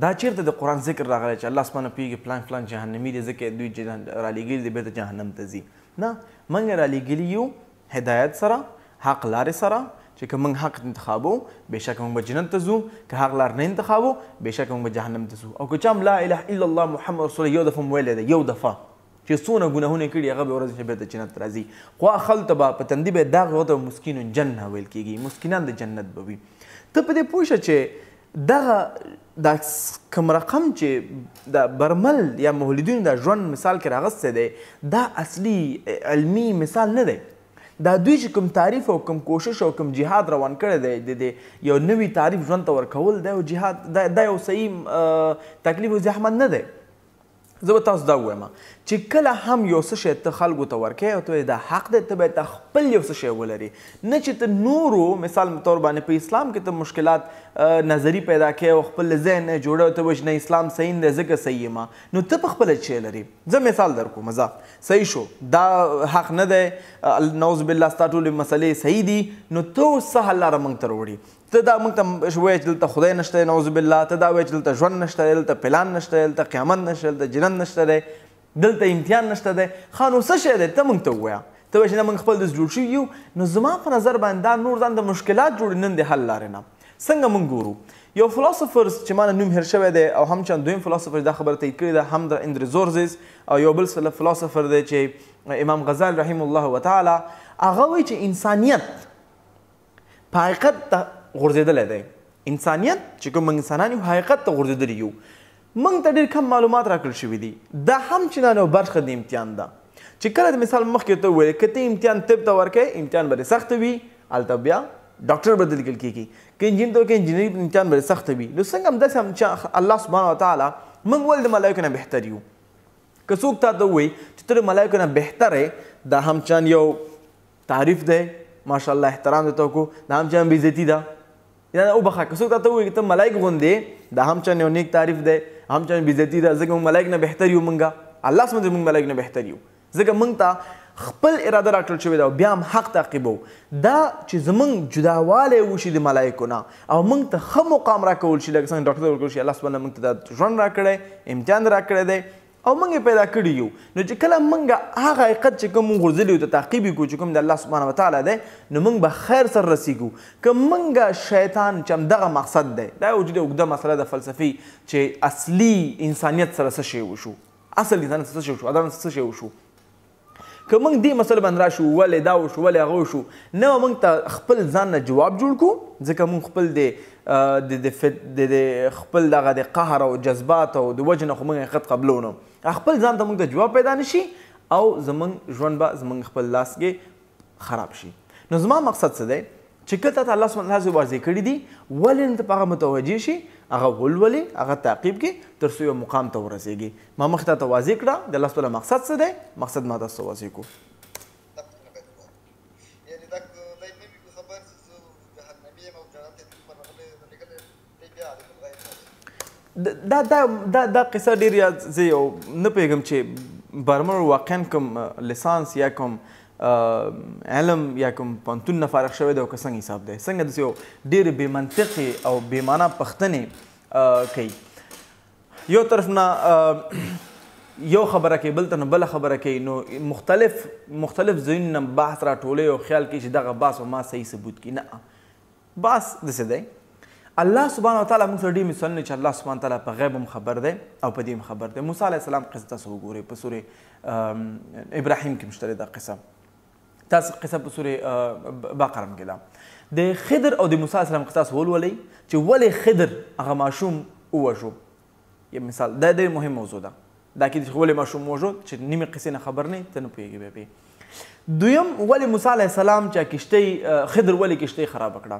دا چېرته د قرآن ذکر راغلی چې الله سبحانه پوهېږي فلان فلان جهنمي دی ځکه دوی رالیږلي دی بېرته جهنم ته ځي. نه، موږ رالیږلي یو هدایت سره، حق لارې سره چې که موږ حق انتخابو بېشکه موږ به جنت ته ځو، که حق لار نه انتخابو بېشکه موږ به جهنم ته ځو. او که چا هم لا اله الا الله محمد رسول الله یو دفعه مو ویلی دی، یو دفعه چې څونه ګناهونه یې کړي هغه به ورځ چې بېرته جنت ته راځي. خو خلکو ته به په تندي به داغ هغه ته مسکین جنه ویل کېږي، مسکینان د جنت به وي. ته په دې پوه شه چې دغه دا کوم رقم چې د برمل یا مولدینو د ژوند مثال کې راغستی دی دا اصلي علمي مثال نه دی. دا دوی چې کوم تعریف او کوم کوشش او کوم جهاد روان کړی دی د یو نوي تعریف ژوند ته ورکول دی او جهاد دا یو صحیح تکلیف او زحمت نه دی. زه به تاسو دا ووایم چې کله هم یو څه شی ته خلکو ته ورکوې او ته دا حق دی ته باید ته خپل یو څه شی ولري، نه چې ته نورو مثال طور باندې په اسلام کې ته مشکلات نظري پیدا کوې او خپل ذهن نه جوړه او ته وایي نه اسلام صحیح نه دی ځکه صحیح یم، نو ته په خپله شی لري. زه مثال در کوم، زه صحیح شو دا حق نه دی، نعوذ بالله ستا ټولې مسلې صحیح دي، نو ته اوس څه حل لاره موږ ته راوړي. ته دا موږ ته وایې چې دلته خدای نشته دی نعوذ بالله، ته دا وایې چې دلته ژوند نشته دی، دلته پلان نشته دی، دلته قیامت نشته دی، دلته جنت نشته دی، دلته امتحان نشته دی. ښه نو څه شی دی ته موږ ته ووایه. ته وایې چې نه موږ خپل دس جوړ شوي یو، نو زما په نظر باندې دا نور ځان د مشکلات جوړي نن د حل لارې نه. څنګه موږ ګورو یو فلاسفر چې ما نه نوم هېر شوی دی او هم چند دویم فلاسفر دا خبره تایید کړې ده، هم د اندرزورزز او یو بل فلاسفر دی چې امام غزالی رحمه الله وتعالی، هغه وایي چې انسانیت په حقیقت ته غورځېدلی دی. انسانیت چې کوم موږ انسانان یو حقیقت ته غورځېدلی یو. موږ ته ډېر کم معلومات راکړل شوي دي. دا هم چندان یو برخه د امتحان ده چې کله د مثال مخکې ته وویل که ته امتحان طب ته ورکوې امتحان به دې سخته وي، هلته بیا ډاکټر به درته لیکل کېږي. که انجینر ته وکړې انجینري امتحان به دې سخته وي. نو څنګه همداسې هم چې الله سبحانه وتعالی موږ ولې د ملایکو نه بهتر یو. که څوک تا ته ووایي چې ته د ملایکو نه بهتر یې، دا هم چند یو تعریف دی، ماشاءالله احترام دې ته وکړو، دا هم چند بېعزتي ده. یا وبخه که څوک تا ته ووایي ته ملایک غوندې، دا هم چند یو نیک تعریف دی، هم چند بېعزتي ده، ځکه موږ ملایک نه بهتر یو. موږ الله سبحانه موږ ملایک نه بهتر یو ځکه موږ ته خپل اراده راکړل شوې ده او بیا هم حق تعقیبو. دا چې زموږ جداوالی وشي د ملایکو نه او موږ ته ښه مقام راکول شي، لکه څنګه ډاکټر ته ورکول شي، الله سبحانه موږ ته دا ژوند راکړی، امتحان راکړی دی او موږ یې پیدا کړي یو. نو چې کله موږ هغه حقیقت چې کوم موږ غورځلي یو ته تعقیب یې کړو چې کوم د الله سبحانه وتعالی دی، نو موږ به خیر سره رسیږو. که موږ شیطان چې همدغه مقصد دی، دا یو ډېره اوږده مسله ده فلسفي چې اصلي انسانیت سره څه شی وشو، اصل انسانیت څه شی وشو، عدالت څه شی وشو. که موږ دې مسله باندې راشو ولې دا وشو ولې هغه وشو، نه موږ ته خپل ځان نه جواب جوړ کړو ځکه موږ خپل د خپل دغه د قهر او جذبات او د وجې نه خو موږ حقیقت قبلو نه، خپل ځان ته موږ ته جواب پیدا نه شي او زموږ ژوند به زموږ خپل لاس کې خراب شي. نو زما مقصد څه دی چې کله ته الله سبحانه وتعالی واضح کړي دي ولې نه ته په هغه متوجه شي، هغه ولولې، هغه تعقیب کړي تر څو یو مقام ته ورسېږي. ما مخکې ته واضح کړه د الله تعالی مقصد څه دی، مقصد ما تاسو ته واضح کړو. دا قصه ډېر زه یو نه پوهېږم چې برمر واقعا کوم لیسانس یا کوم علم یا کوم پوهنتون نه فارغ شوی دی او که څنګه حساب دی څنګه داسې یو ډېرې بې منطقې او بې معنا پوښتنې کوي یو طرف نه یو خبره کوي بل ته نه بله خبره کوي نو مختلف ځایونو نه بحث راټولوي او خیال کوي چې دغه بحث ما صحیح ثبوت کړي نه بحث داسې دی الله سبحانه وتعالی موږ سره ډېر مثالونه چې الله سبحانه وتعالی په غیب هم خبر دی او په دې هم خبر دی موسی علیه السلام قصه تاسو وګورئ په سورې ابراهیم کې مشته دا قصه تاسو قصه په سورې بقره کې ده د خضر او د موسی علیه السلام قصه تاسو ولولئ چې ولې خضر هغه ماشوم ووژو یو مثال دا ډېر مهم موضوع ده دا کې چې ولې ماشوم ووژو چې نیمې قصې نه خبر نه ته نه پوهېږي بیا پې دویم ولې موسی علیه السلام چې کشتۍ خضر ولې کشتۍ خرابه کړه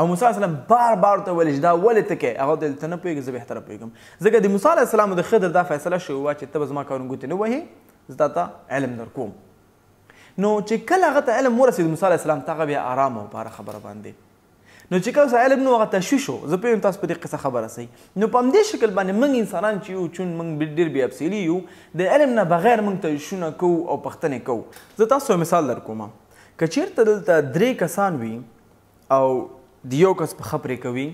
او موسی علیه السلام بار بار ته ویل چې دا ولې ته کوې هغه ته ته نه پوهېږې زه بهتره پوهېږم ځکه د موسی علیه السلام او د خضر دا فیصله شوې وه چې ته به زما کارونه ګوتې نه وهې زه تا ته علم در کوم نو چې کله هغه ته علم ورسېد موسی علیه السلام ته هغه بیا ارامه و په هره خبره باندې نو چې کله علم نو هغه تشویش و زه پوهېږم تاسو په دې قصه خبره سئ نو په همدې شکل باندې موږ انسانان چې یو چون موږ ډېر بې افصیلي یو د علم نه بغیر موږ تشویشونه کوو او پوښتنې کوو زه تاسو یو مثال در کوم که چېرته دلته 3 کسان وي او د یو کس په خبرې کوي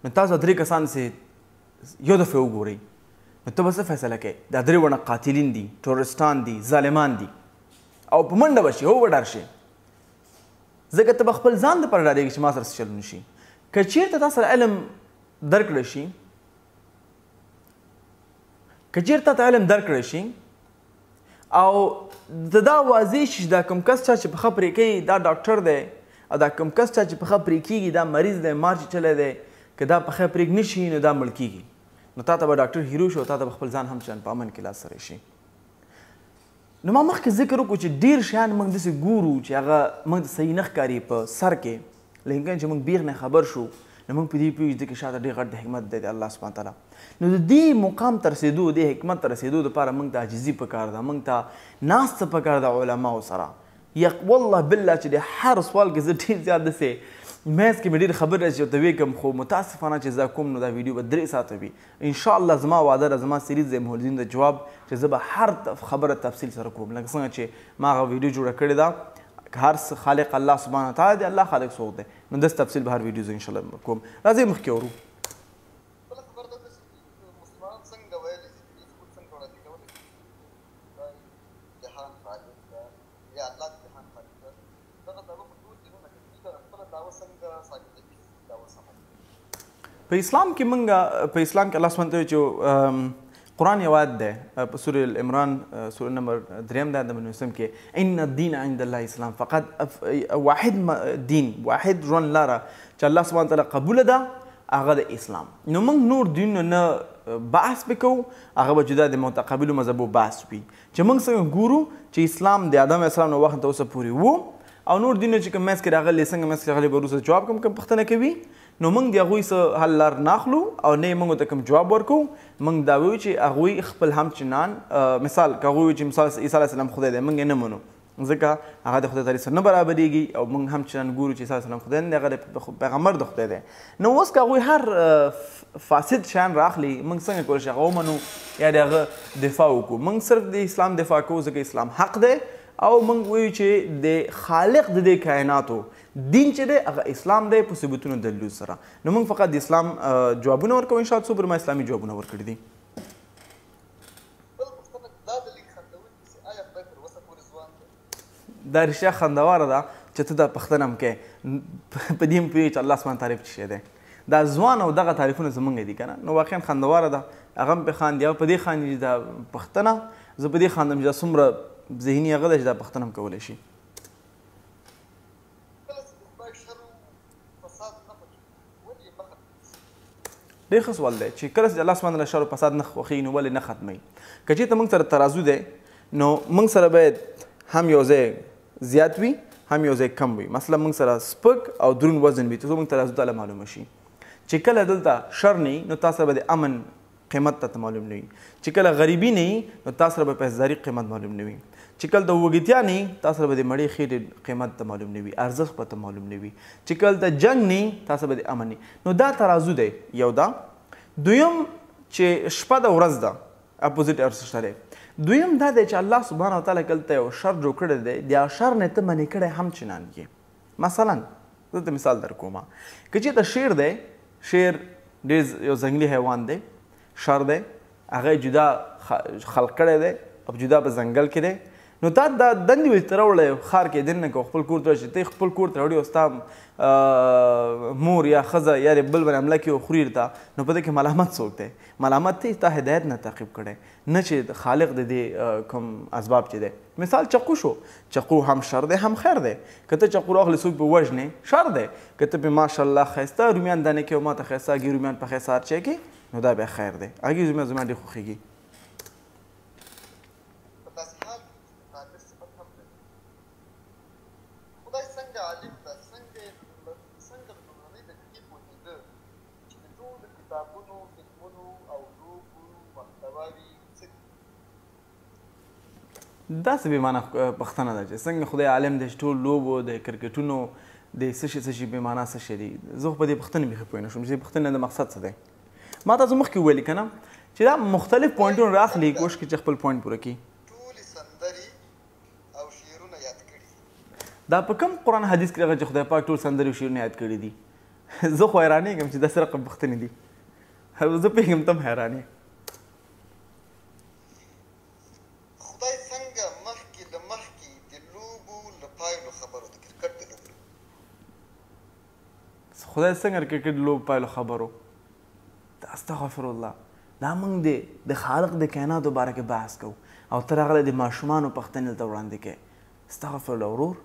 نو تاسو 3 کسان سې یو دفعه وګورئ نو ته به څه فیصله کوې دا 3 ونه قاتلین دي ټورستان دي ظالمان دي او په منډه به شي هو به ډار شي ځکه ته به خپل ځان دپاره ډارېږي چې ما سره څه چل نه شي که چېرته تا سره علم درکړی شي که چېرته ته علم درکړی شي او د دا واضح شي چې دا کوم کس چا چې پخه پرې کوي دا ډاکټر دی او دا کوم کس چا چې پخه پرې کېږي دا مریض دی مار چې چلی دی که دا پخه پرېږ نه شي نو دا مړ کېږي نو تا ته به ډاکټر هیرو شي او تا ته به خپل ځان هم چند په امن کې لاس سره شي نو ما مخکې ذکر وکړو چې ډېر شیان موږ داسې ګورو چې هغه موږ ته صحیح نه ښکاري په سر کې لیکن چې موږ بیغ نه خبر شو نو موږ په دې پوهېږو چې شاته ډېر غټ د حکمت دی د الله سبحانه تعالی نو د دې مقام ته رسېدو د حکمت ته رسېدو دپاره موږ ته عاجزي پکار ده موږ ته ناسته پکار ده علماو سره والله بالله چې د هر سوال کې زه ډېر زیات داسې میز کې مې ډېر خبر راځي چې ورته ویږم خو متاسفانه چې زه کوم نو دا ویډیو به 3 ساعته وي انشاءالله زما وعده ده زما سیریز دی محلدین د جواب چې زه به هر خبره تفصیل سره کوم لکه څنګه چې ما هغه ویډیو جوړه کړې ده هر څه خالق الله سبحانه وتعالی دی الله خالق څوک دی نو داسې تفصیل به هر ویډیو زه انشاءالله کوم راځئ مخکې ورو په اسلام کې موږ په اسلام کې الله سبحانه وتعالی چې قرآن یو آیت دی په سورې العمران سورې نمبر 3 دی د منوسم کې ان الدین عند الله اسلام فقط واحد دین واحد ژوند لاره چې الله سبحانه وتعالی قبوله ده هغه د اسلام نو موږ نور دینونه نه بحث وکړو هغه به جدا د متقابلو مذهبو بحث وي چې موږ څنګه ګورو چې اسلام د آدم علیه السلام نه وخت ته اوسه پورې و او نور دینونه چې کوم منځ کې راغلي څنګه منځ کې راغلي به وروسته جواب کوم پوښتنه کوي نو موږ د هغوی څه حل لار ناخلو او نه یې موږ ته کوم جواب ورکوو موږ دا وایو چې هغوی خپل همچنان مثال که هغوی وایي چې مثال عیسی علیه السلام خدای دی موږ یې نه منو ځکه هغه د خدای تعالی سره نه برابرېږي او موږ همچنان ګورو چې عیسی علیه السلام خدای نه دی هغه پیغمبر د خدای دی نو اوس که هغوی هر فاسد شیان راخلي موږ څنګه کولی شو هغه ومنو یا د هغه دفاع وکړو موږ صرف د اسلام دفاع کوو ځکه اسلام حق دی او موږ وایو چې د خالق د دې کائناتو دین چې دی هغه اسلام دی په ثبوتونو دلیلو سره نو موږ فقط د اسلام جوابونه ورکوو انشاءالله څو پر ما اسلامي جوابونه ورکړي دي دا رښتیا خندواره ده چې ته دا پوښتنه هم کوې په دې هم پوهېږې چې الله سبحانه تعریف څه شی دی دا ځوان او دغه تعریفونه زمونږ دي که نه نو واقعا خندواره ده هغه هم پرې خاندي هغه په دې خاندي چې دا پوښتنه زه په دې خاندم چې دا څومره ذهني هغه ده چې دا پوښتنه هم کولی شي ډېر ښه سوال دی چې کله چې الله سبحانه وتعالی شر او فساد نه خوښوي نو ولې نه ختموي که چېرته موږ سره ترازو دی نو موږ سره باید هم یو ځای زیات وي هم یو ځای کم وي مثلا موږ سره سپک او دروند وزن وي تر څو موږ ترازو ته معلومه شي چې کله دلته شر نه وي نو تا سره به د امن قیمت ته معلوم نه وي چې کله غریبي نه وي نو تا سره به پیسهداري قیمت معلوم نه وي چې کله د وږتیا نه وي تا سره به د مړې خېټې قیمت ته معلوم نه وي ارزښت به ته معلوم نه وي چې کله د جنګ نه وي تا سره به د امن نه نو دا ترازو دی یو دا دویم چې شپه د ورځ ده اپوزیټ ارزښت دی دویم دا دی چې الله سبحانه وتعالی کله ته یو شر جوړ کړی دی د هغه شر نه ته منې کړی هم چنان کې مثلا زه ته مثال در کوم که چېرته شیر دی شیر ډېر یو ځنګلي حیوان دی شر دی هغه جدا خلق کړی دی او جدا په ځنګل کې دی نو تا دا دندې وې ته راوړی ښار کې دننه که خپل کور ته راشي ته خپل کور ته راوړي او ستا مور یا ښځه یا د بل باندې حمله کوي او خوري ورته نو په دې کې ملامت څوک دی ملامت ته ستا هدایت نه تعقیب کړی نه چې خالق د دې کوم اسباب چې دی مثال چقو شو چقو هم شر دی هم خیر دی که ته چقو راخلې څوک به وژنې شر دی که ته پې ماشاءالله ښایسته رومیان دانې کې او ما ته ښایسته هګۍ رومیان پخې سهار چای کې نو دا بیا خیر دی هګۍ رومیان زما ډېر خوښېږي داسې بې معنه پوښتنه ده چې څنګه خدای عالم دی چې ټول لوبو د کرکټونو د څه شي بې معنه څه شي دي زه خو په دې پوښتنې بیخي پوه نه شوم چې دې پوښتنې د مقصد څه دی ما تاسو مخکې وویلي که نه چې دا مختلف پوینټونه راخلي کوشش کړي چې خپل پوینټ پوره کړي دا په کوم قرآن حدیث کې راغلی چې خدای پاک ټول سندرې او شعرونه یاد کړي دي زه خو حیرانېږم چې داسې رقم پوښتنې دي زه پوهېږم ته هم حیرانې خدای څنګه د کرکټ لوبو پایلو خبرو استغفر الله دا موږ د خالق د کائناتو باره کې بحث کوو او ته راغلی د ماشومانو پوښتنې دلته وړاندې کوې استغفر الله ورور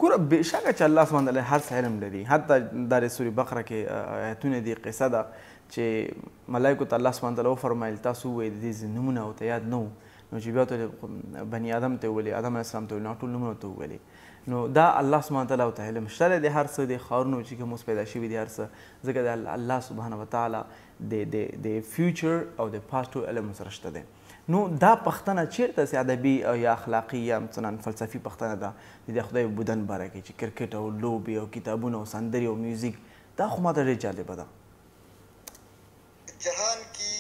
ګوره بېشکه چې الله سبحانه وتعالی هر څه علم لري حتی دا د سورې بقره کې آیتونه دي قصه ده چې ملایکو ته الله سبحانه وتعالی وفرمایل تاسو ووایئ د دې نومونه ورته یاد نه وو نو چې بیا ورته بني آدم ته وویلې آدم علیه السلام ته وویلې ټول نومونه ورته وویلې نو دا الله سبحانه وتعالی ورته علم شته دی د هر څه د ښارونو چې کوم اوس پیدا شوي دي هر څه ځکه د الله سبحانه وتعالی د فیوچر او د پاسټو علم سره شته دی نو دا پښتنه چیرته سي ادبي او یا اخلاقي یا مثلا فلسفي پښتنه ده د خدای بدن باره کې چې کرکټ او لوبې او کتابونه او سندرې او میوزیک دا خو ماته ډېر جالبه ده جهان کې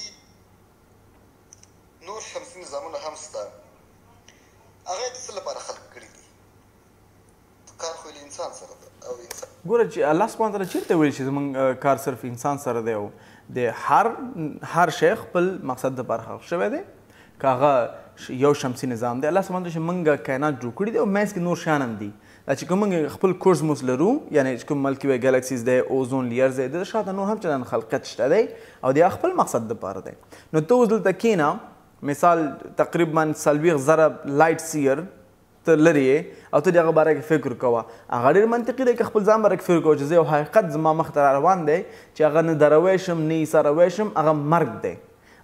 نور شمسي نظامونه هم شته هغه د څه لپاره خلق کړي دي کار خو له انسان سره ده او انسان ګوره چې الله سبحانه وتعالی چیرته ویلي چې زموږ کار صرف انسان سره دی او د هر شی خپل مقصد دپاره خلق شوی دی که هغه یو شمسي نظام دی الله سبحانه وتعالی چې موږ کائنات جوړ کړي دي او منځ کې نور شیان هم دي دا چې کوم موږ خپل کورزموس لرو یعنی چې کوم ملکي وی ګالاکسیز دی اوزون لیرز دی د شاته نور هم چندان خلقت شته دی او د خپل مقصد دپاره دی نو ته اوس دلته کښېنه مثال تقریبا 40,000 لایټ سیر ته لرې یې او ته د هغه باره کې فکر کوه هغه ډېر منطقي دی که خپل ځان باره کې فکر کوه چې زه یو حقیقت زما مخته را روان دی چې هغه نه دروی شم نه ایساروی شم هغه مرګ دی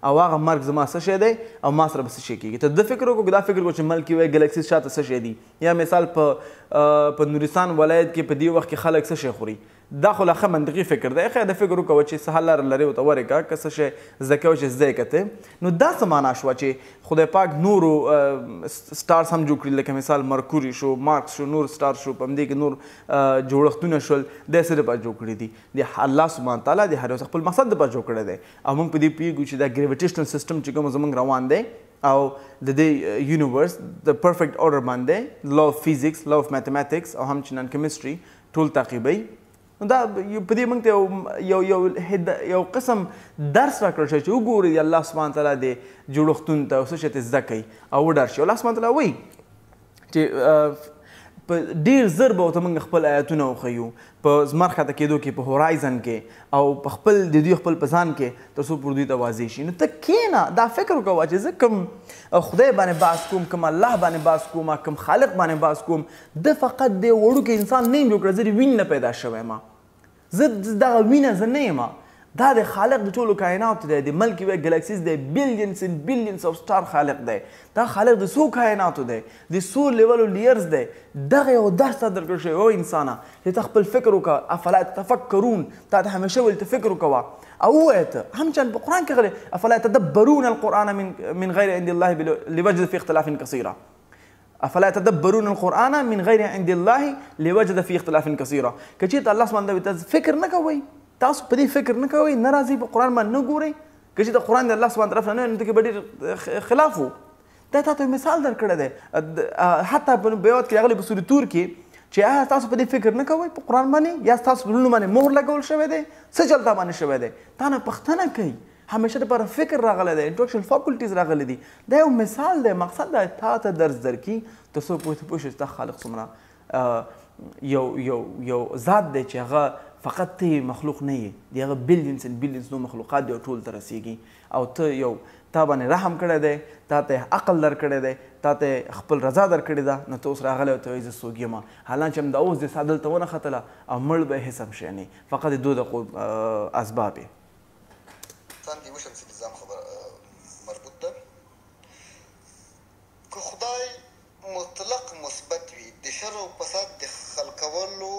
او هغه مرګ زما څه شی دی او ما سره به څه شی کېږي ته د فکر وکړو دا فکر وکړو چې ملکي وی ګلکسیز شاته څه شی دي یا مثال په نورستان ولایت کې په دې وخت کې خلک څه شی خوري دا خو لا ښه منطقي فکر دی خیر د فکر وکړه چې څه حل لاره لرې ورته ورېږه که څه شی زده کوې چې زده یې کته نو دا څه معنا شوه چې خدای پاک نورو سټارز هم جوړ کړي لکه مثال مرکوري شو مارکس شو نور سټار شو په همدې کې نور جوړښتونه شول د څه دپاره جوړ کړي دي د الله سبحانه تعالی د هر یو خپل مقصد دپاره جوړ کړی دی او موږ په دې پوهېږو چې دا ګریویټیشنل سیسټم چې کوم زموږ روان دی او د دې یونیورس د پرفیکټ order باندې لا اف فیزیکس لا اف میتھمیټکس او هم چنان کیمستري ټول تعقیبوي نو دا په دې موږ ته یو قسم درس راکړل شوی چې وګورئ الله سبحانه تعالی د جوړښتونو ته څه شی ته زده کوي او وډار شي الله سبحانه تعالی وایي چې په ډېر زر به ورته موږ خپل آیتونه وښیو په زمر ښکته کېدو کې په هورایزن کې او په خپل د دوی خپل په ځان کې تر څو پر دوی ته واضح شي نو ته کښېنه دا فکر وکوه چې زه کوم خدای باندې بحث کوم کوم الله باندې بحث کوم کوم خالق باندې بحث کوم د فقط د وړوکی انسان نه یم جوړ کړی زه د وینې نه پیدا شوی یم زه دغه وینه زه نه یم دا د خالق د ټولو کائناتو دی د ملکي وی ګلیکسیز دی بلیونز ان بلیونز اف سټار خالق دی دا خالق د څو کائناتو دی د څو لیولو لیرز دی دغه یو درس ته درکړل شوی او انسانه چې ته خپل فکر وکړه افلا تفکرون تا ته همیشه ویل ته فکر وکوه او ووایه ته هم چند په قرآن کې غلی افلا یتدبرون القرآن من غیر عند الله لوجد فی اختلاف کثیره افلا يتدبرون القرآن من غیر عند الله لوجد فی اختلاف کثیرا. که چېرته الله سبحانه وتعالی تاسو فکر نه کوئ، تاسو په دې فکر نه کوئ، نه راځئ په قرآن باندې نه ګورئ، که چېرته قرآن د الله سبحانه طرف نه وي نو دې کې به ډېر خلاف و. دا تا ته مثال درکړی دی. حتی په بیات کې راغلی په سورة تور کې چې آیا تاسو په دې فکر نه کوئ په قرآن باندې، یا ستاسو په زړونو باندې مهر لګول شوی دی، څه چل تا باندې شوی دی، تا نه پوښتنه کوي، همیشه دپاره فکر راغلی دی، انټلیکچوال فاکولټیز راغلی دي. دا یو مثال دی. مقصد دا تا ته درس درکړي تر څو پوه شي چې تا خالق څومره یو ذات دی چې هغه فقط ته مخلوق نه یې، د هغه بلیونز ان بلیونز نو مخلوقات دی او ټول ته رسیږي، او ته یو تا باندې رحم کړی دی، تا ته عقل درکړی دی، تا ته خپل رضا درکړې ده، نو ته اوس راغلی او ته وایي زه څوک یم، حالانکه همدا اوس دې ستا دلته ونښتله او مړ به هېڅ هم شی نه یې، فقط د دو دقیقو اسباب یې. څانګې وشم چې نظام خبره مربوط ده. که خدای مطلق مثبت وي، د شر او فساد د خلقولو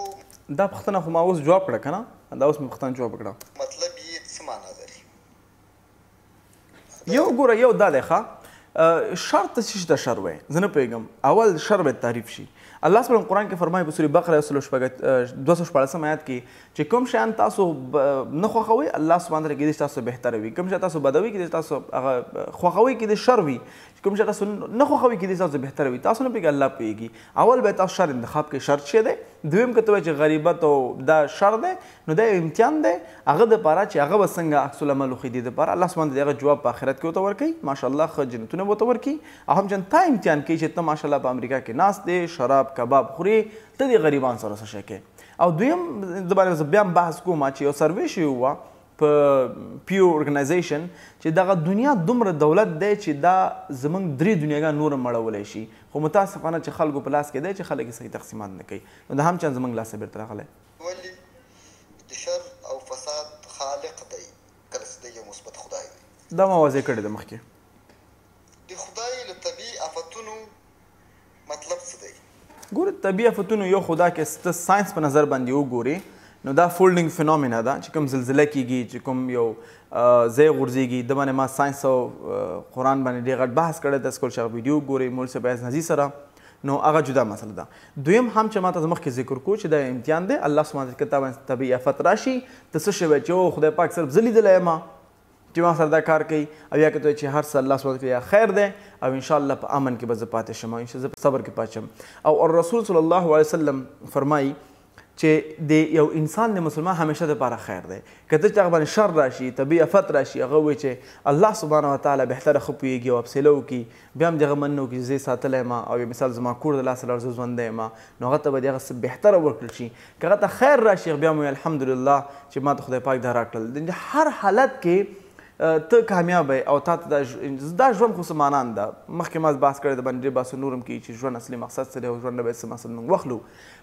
دا پوښتنه خو ما اوس جواب کړه که نه، دا اوس مې پوښتنه جواب کړه. مطلب یې څه معنا لري؟ یو ګوره، یو دا دی ښه، شر ته څه شي ته شر وایي، زه نه پوهېږم. اول شر باید تعریف شي. الله سبحانه قرآن کې فرمایي په سورې بقره 214 آیات کې چې کوم شیان تاسو نه خوښوئ الله سبحانه تعالی کېدای شي تاسو بهتره وي، کوم شی تاسو بدوي کېدای شي تاسو هغه خوښوئ کېدای شر وي، کوم شی تاسو نه خوښوئ کېدای شي تاسو بهتره وي، تاسو نه پوهېږئ الله پوهېږي. اول باید تاسو شر انتخاب کړئ، شر څه دی. دویم که ته وایې چې غریبت او دا شر دی، نو دا یو امتحان دی هغه دپاره چې هغه به څنګه عکس العمل وښي دې دپاره الله سبحانه د هغه جواب په آخرت کې ورته ورکوي، ماشاءالله ښه جنتونه به ورته ورکړي، او هم جن تا امتحان کوي چې ته ماشاءالله په امریکا کې ناست دی، شراب کباب خوري، ته دې غریبان سره څه شی کوې. او دویم د باندې زه بیا هم بحث کوم چې یو سروې شوې وه په پیو ارګنایزیشن چې دغه دنیا دومره دولت دی چې دا زموږ 3 دنیاګان نور هم مړولی شي، خو متاسفانه چې خلکو په لاس کې دی چې خلک یې صحیح تقسیمات نه کوي، نو د هم چند زموږ لاسه بیرته راغلی. ولې د شر او فساد خالق دی کله چې دی یو مثبت خدای دی؟ دا ما واضح کړې ده مخکې. د خدای له طبیعي آفتونو مطلب څه دی؟ ګوره، طبیعي آفتونو یو خدا کې ته ساینس په نظر باندې وګورې نو دا فولډینګ فینومینا ده چې کوم زلزله کیږي، چې کوم یو ځای غورځېږي، د باندې ما ساینس او قرآن باندې ډېر غټ بحث کړی ده، سکول شغ ویډیو ګورئ مولوي صاحب عیاض نظي سره، نو هغه جدا مسله ده. دویم هم چې ما ته مخکې ذکر کو چې دا امتحان دی، الله سبحانه وتعالی کتاب باندې طبیعي آفت راشي ته څه شی وایې چې او خدای پاک صرف زه لیدلی یم چې ما سره دا کار کوي، او یا که ته چې هر څه الله سبحانه وتعالی یا خیر دی او انشاءالله په امن کې به زه پاتې شم، او زه په صبر کې پاتې شم. او رسول صلی الله علیه وسلم فرمایي چې د یو انسان د مسلمان همیشه دپاره خیر دی، که ته چې هغه باندې شر راشي، طبیعي آفت راشي، هغه وایي چې الله سبحانه وتعالی بهتره ښه پوهېږي او حوصله وکړي، بیا هم د هغه مننه وکړي چې زه یې ساتلی یم او یو مثال زما کور د لاسه لاړ زه ژوندی یم، نو هغه ته به د هغه څه بهتره ورکړل شي. که هغه ته خیر راشي بیا هم وایي الحمدلله چې ما ته خدای پاک دا راکړل. د هر حالت کې ته کامیاب او تا ته دا ژوند خو څه معنا نه ده، مخکې ما بحث کړی د باندې ډېر بحث نور هم کوي چې ژوند اصلي مقصد څه دی او ژوند نه باید څه مقصد موږ واخلو،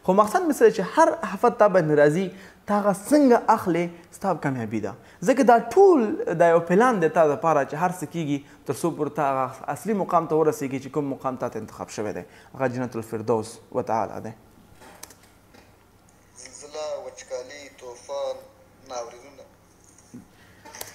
خو مقصد مې څه دی چې هر آفت تا باندې راځي تا هغه څنګه اخلې ستا کامیابي ده، ځکه دا ټول دا یو پلان دی تا دپاره چې هر څه کېږي تر څو پورې تا هغه اصلي مقام ته ورسېږي چې کوم مقام تا ته انتخاب شوی دی، هغه جنت الفردوس وتعالی دی. زلزله، وچکالي، طوفان، ناورینونه.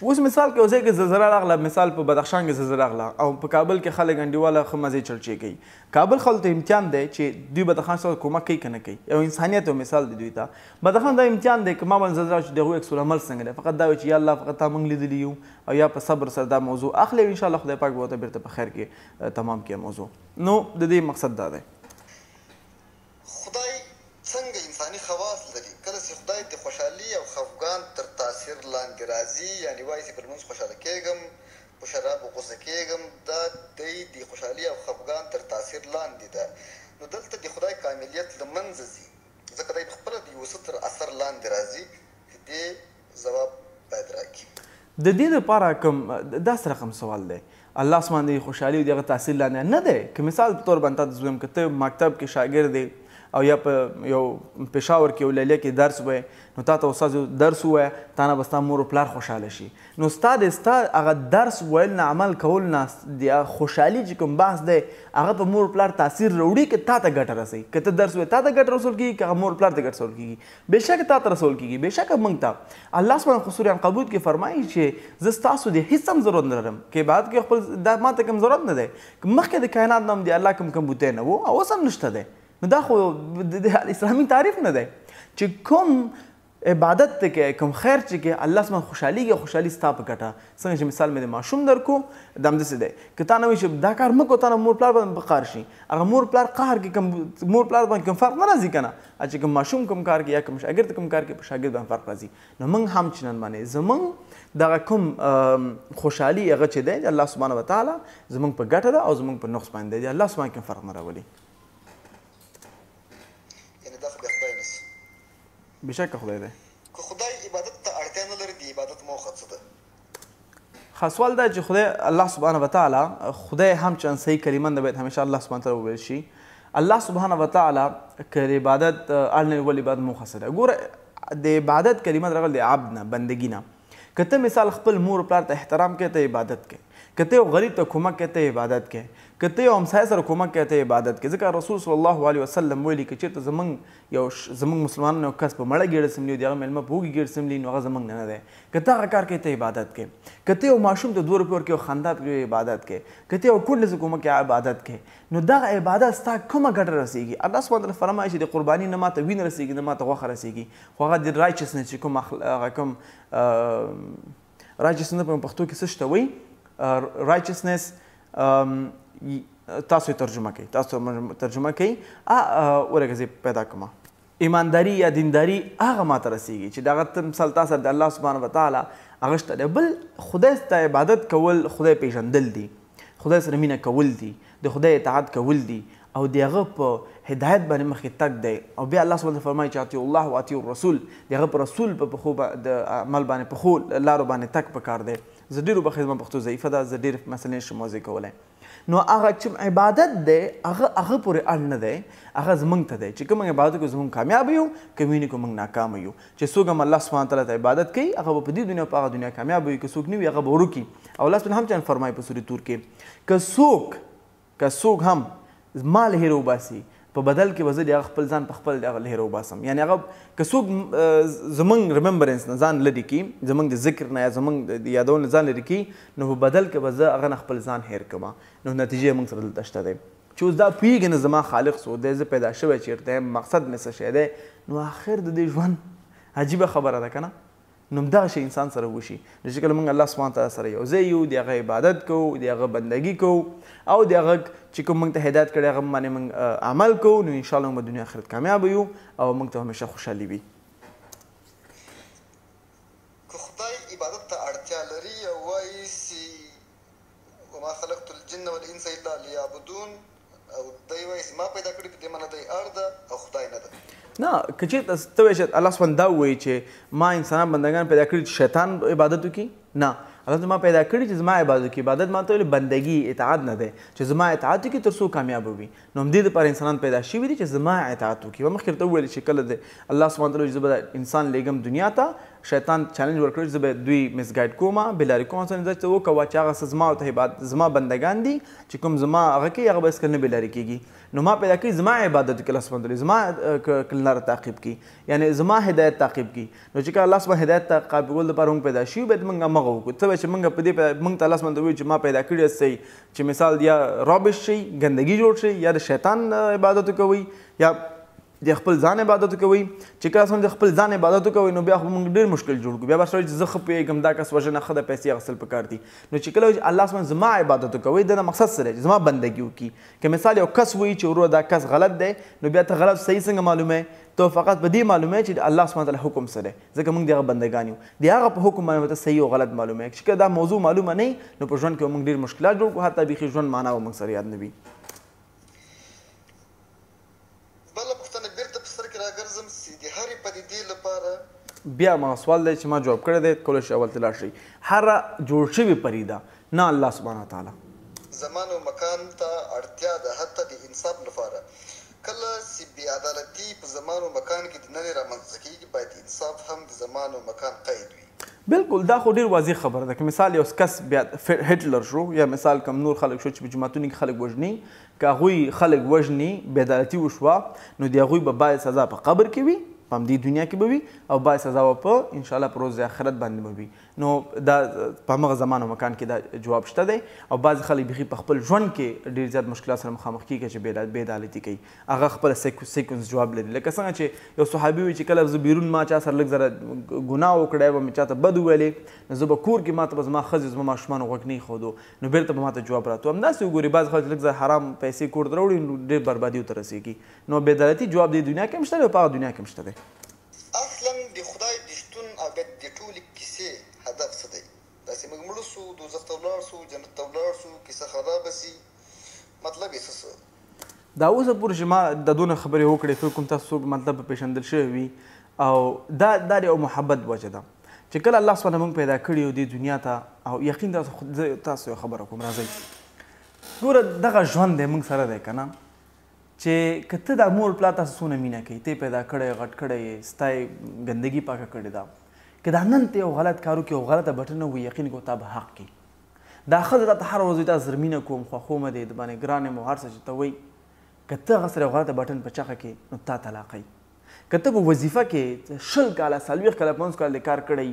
اوس مثال کې یو ځای کې زلزله راغله، مثال په بدخشان کې زلزله راغله او په کابل کې خلک انډیواله ښه مزې چرچې کوي. کابل خلکو ته امتحان دی چې دوی بدخشان سره کومک کوي که نه کوي، یو انسانیت یو مثال دی دوی ته. بدخشان دا امتحان دی که ما باندې زلزله راشي د هغوی عکس العمل څنګه دی، فقط دا وایي چې یا الله فقط تا موږ لیدلي یو، او یا په صبر سره دا موضوع اخلي، انشاءالله خدای پاک به ورته بیرته په خیر کې تمام کړي موضوع. نو د دې مقصد دا دی. خدای څنګه انساني خواص لري؟ کله چې خدای د خوشحالي او خفګان تر تاثیر لاندې راځي، یعنې وایي چې په لمونځ خوشحاله کېږم، په شرابو غوسه کېږم، دا دی د خوشحالي او خفګان تر تاثیر لاندې ده، نو دلته د خدای کاملیت له منځه ځي، ځکه دی پخپله د یو څه تر اثر لاندې راځي. د دې ځواب باید راکړي. د دې دپاره کوم داسې رقم سوال دی، الله سبحانه د خوشحالي او د هغه تاثیر لاندې نه دی. که مثال په طور باندې تا ته زویم که ته مکتب کې شاګرد دی او یا په یو پېښور کې یو لیلیه کې درس وایې نو تا ته استاد درس ووایه تا نه به ستا مور و پلار خوشحاله شي نو ستا هغه درس ویل نه عمل کول نه د خوشحالي چې کوم بحث دی هغه په مور و پلار تاثیر راوړي که تا ته ګټه رسوي که ته درس وایې تا ته ګټه رسول کېږي که هغه مور و پلار ته ګټه رسول کېږي بېشکه تا ته رسول کېږي بېشکه موږ ته الله سبحانه خو سورې عنکبوت کې فرمایي چې زه ستاسو د هېڅ هم ضرورت نه لرم که عبادت کې خپل دا ما ته کوم ضرورت نه دی مخکې د کائنات نه هم د الله کوم بوتی نه و او اوس هم نشته دی نو دا خو د اسلامي تعریف نه دی چې کوم عبادت ته کې کوم خیر چې کې الله سبحانه خوشحاليږي خوشحالي ستا په ګټه څنګه چې مثال مې د ماشوم درکو دا همداسې دی که تا نه وایي چې دا کار مه کوه تا نه مور پلار باندې په قهر شي هغه مور پلار قهر کې کوم مور پلار باندې کوم فرق نه راځي که نه چې کوم ماشوم کوم کار کوي یا کوم شاګرد کوم کار کوي په شاګرد باندې فرق راځي نو موږ هم چې نن باندې زموږ دغه کوم خوشحالي هغه چې دی الله سبحانه وتعالی زموږ په ګټه ده او زموږ په نقص باندې دی الله سبحانه کوم فرق نه راولي بېشکه خدای دی که خدای عبادت ته اړتیا نه لري د عبادت موخه څه ده خاص سوال دا چې خدای الله سبحانه وتعالی خدای هم چې صحیح کلمه ده باید همیشه الله سبحانه وتعالی وویل شي الله سبحانه وتعالی که د عبادت اړ نه ول عبادت موخه څه ده ګوره د عبادت کلمه راغله د عبد نه بندګي نه که ته مثال خپل مور پلار ته احترام کوې ته عبادت کوې که ته یو غریب ته کومک کوې ته عبادت کوې که ته یو همسایه سره کومک کوې ته عبادت کوې ځکه رسول صلی الله علیه وسلم ویلي که چېرته زموږ مسلمانانو یو کس په مړه ګېډه سملي او د هغه میلمه په اوږې ګېډه سملي نو هغه زموږ نه دی که ته هغه کار کوې ته عبادت کوې که ته یو ماشوم ته 2 روپۍ ورکوې او خندا پرې عبادت کوې که ته یو کونډې ته کومک کوې عبادت کوې نو دغه عبادت ستا کومه ګټه رسېږي الله سبحانه وتعالی فرمایي چې د قرباني نه ماته وینه رسېږي نه ماته غوښه رسېږي خو هغه د رایچسنس چې کوم رایچسنس په پښتو کې څه شته وایي رایچسنس تاسو ترجمه کوي ورکه زه پیدا کوم ایمانداري یا دینداري هغه ماته رسېږي چې دغه مثال تا سره د الله سبحانه وتعالی هغه شته دی بل خدای ته عبادت کول خدای پیژندل دي خدای سره مینه کول دي د خدای اطاعت کول دي او د هغه په هدایت باندې مخکې تګ دی او بیا الله سبحانه فرمایي چې اطیعوا الله واطیعوا الرسول د هغه په رسول په پښو د عمل باندې پښو لارو باندې تګ پکار دی زه ډېرو بخښئ زما پښتو ضعیفه ده زه ډېرې مسلې نشم واضح کولی نو هغه چې عبادت دی هغه پورې اړ نه دی هغه زموږ ته دی چې کوم عبادت کوو زموږ کامیاب یو که وینې کوو موږ ناکامه یو چې څوک هم الله سبحانه تعالی ته عبادت کوي هغه به په دې دنیا په هغه دنیا کامیاب وي که څوک نه وي هغه به ورکي او الله سبحانه هم چا فرمایي په سورې تور کې که څوک هم ما له هیره وباسي په بدل کې به زه د هغه خپل ځان په خپل د هغه له هیره وباسم یعنې هغه که څوک زموږ ریممبرنس نه ځان لرې کړي زموږ د ذکر نه یا زموږ د یادونو نه ځان لرې کړي نو په بدل کې به زه هغه نه خپل ځان هیر کړم نو نتیجه موږ سره دلته شته دی چې اوس دا پوهېږي نه زما خالق څوک دی زه پیدا شوی چېرته یم مقصد مې څه شی دی نو آخر د دې ژوند عجیبه خبره ده که نه نو دغه شی انسان سره وشي نو چې کله موږ الله سبحانه تعالی سره یو ځای یو د هغه عبادت کوو د هغه بندګي کوو او د هغه چې کوم موږ ته هدایت کړی هغه باندې موږ عمل کوو نو انشاءالله موږ دنیا آخرت کامیاب یو او موږ ته همیشه خوشحالي وي که خدای عبادت ته اړتیا لري او وایي چې وما خلقت الجن والانس الا لیعبدون او دی وایي چې ما پیدا کړي په دې معنی دی اړ ده او خدای نه ده نه که چېرته ته وایې چې الله سبحانه دا ووایي چې ما انسانان بندګان پیدا کړي چې شیطان عبادت وکړي نه الله ما پیدا کړي چې زما عبادت وکړي عبادت ما ته ویل بندګي اطاعت نه دی چې زما اطاعت وکړي تر څو کامیاب وي نو همدې دپاره انسانان پیدا شوي دي چې زما اطاعت وکړي به مخکې ورته وویل چې کله د الله سبحانه تعالی زه به انسان لیږم دنیا ته شیطان چیلنج ورکړی چې زه به دوی مسګایډ کوم بېلارې کوم څه وکوه چې هغه څه زما بندګان دي چې کوم زما هغه کوي هغه به هېڅکله نه بېلارې کېږي نو ما پیدا کړي زما عبادت وکړي الله سبحانه تعالی زما کړنلاره تعقیب کړي یعنې زما هدایت تعقیب کړي نو چې کله الله سبحانه هدایت تعقیبول دپاره موږ پیدا شوي باید موږ همغه وکړو څه وایي چې موږ په دې موږ ته الله سبحانه وایي چې ما پیدا کړي یاستئ چې مثال یا رابش شي ګندګي جوړ شي یا د شیطان عبادت کوئ یا د خپل ځان عبادت کوئ چې کله سم د خپل ځان عبادت کوئ نو بیا خو موږ ډېر مشکل جوړ کړو بیا به سړی چې زه ښه پوهېږم دا کس وژنه ښه ده پیسې اخیستل پکار دي نو چې کله الله سبحانه زما عبادت کوئ د مقصد څه دی چې زما بندګي وکړي که مثال یو کس وایي چې وروره دا کس غلط دی نو بیا ته غلط صحیح څنګه معلوموې ته فقط په دې معلوموې چې الله سبحانه تعالی حکم څه دی ځکه موږ د هغه بندګان یو د هغه په حکم باندې ته صحیح او غلط معلوموې چې که دا موضوع معلومه نه وي نو په ژوند کې به موږ ډېر مشکلات جوړ کړو حتی بیخي ژوند معنا به موږ سره یاد نه وي بیا ما سوال دی چې ما جواب کړی دی کولی شي اول ته لاړ شئ هره جوړ شوې پریده نه الله سبحانه وتعالی زمان او مکان ته اړتیا ده حتی د انصاف لپاره کله چې بې عدالتي په زمان و مکان کې د ننې رامنځته کېږي باید انصاف هم د زمان و مکان قید وي. بالکل دا خو ډېر واضح خبره ده که مثال یو کس بیا هټلر شو یا مثال کم نور خلک شو چې په جوماتونو کې خلک وژني که هغوی خلک وژني بې عدالتي وشوه نو د هغوی به باید سزا په قبر کې وي په همدې دنیا کې به وي او باید سزا به په انشاءالله په روز آخرت باندې به وي نو دا په همغه زمان او مکان کې دا جواب شته دی او بعضې خلک بیخي په خپل ژوند کې ډېر زیات مشکلات سره مخامخ کېږي چې بې عدالتي کوي هغه خپله سیکونس جواب لري لکه څنګه چې یو صحابي وي چې کله زه بیرون ما چا سره لږ زره ګناه وکړی وه مې چا ته بد وویلې نو زه به کور کې ما ته به زما ښځې زما ماشومانو غوږ نه ایښودو نو بیرته به ما ته جواب راته همداسې وګوري بعضې خلک لږ زره حرام پیسې کور ته راوړي نو ډېر بربادي ورته رسېږي نو بې عدالتي جواب د دنیا کې هم شته دی او په هغه دنیا کې هم شته دی. اصلا د خدای د شتون او د ټولې کیسې هدف څه دی؟ داسې موږ مړه سو دوزخ ته ولاړ سو جنت ته ولاړ سو کیسه خرابه سي مطلب یې څه دا اوسه پورې چې ما د دونه خبرې وکړې فکر کوم تاسو مطلب پېژندل شوی وي او دا یو محبت وجه ده چې کله الله سبحانه موږ پیدا کړي یو دې دنیا ته او یقین تاسو یو خبره کوم راځئ ګوره دغه ژوند دی موږ سره دی که نه چې که ته د مور پلار تاسو څونه مینه کوي ته پیدا کړی غټ کړی ستا یې ګندګي پاکه کړې ده که دا نن ته یو غلط کار وکړي یو غلطه بټنه وي یقین کوم تا به حق کوي دا ښځه تا ته هر ورځ تا سره مینه کوم خوښومه دی د باندې ګران یم او هر څه چې ته وایي که ته هغه سره یو غلطه بټن په چغه کې نو تا طلاقوي که ته په وظیفه کې 20 کاله 40 کاله 50 کاله کار کړی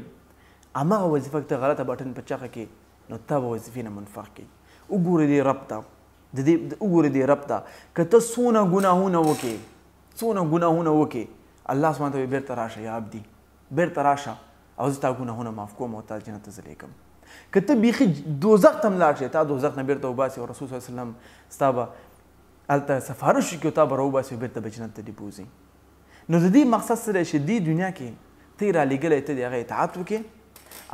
هماغه وظیفه کې ته غلطه بټن په چغه کې نو تا به وظیفې نه منفق کوي وګورې دې رب ته وګورې دې رب ته که ته څونه ګناهونه وکړې الله سبحانه ته بیرته راشه یا عبدي بیرته راشه او زه تا ګناهونه معاف کوم او تا جنت ته زه لیږم که ته بیخي دوزخ ته هم لاړ شې تا دوزخ نه بیرته وباسي او رسول صلی الله علیه وسلم ستا به هلته سفارش وکړي او تا به راوباسي او بیرته به جنت ته دې بوځي نو د دې مقصد څه دی چې دې دنیا کې ته یې رالیږلی ته د هغه اطاعت وکړې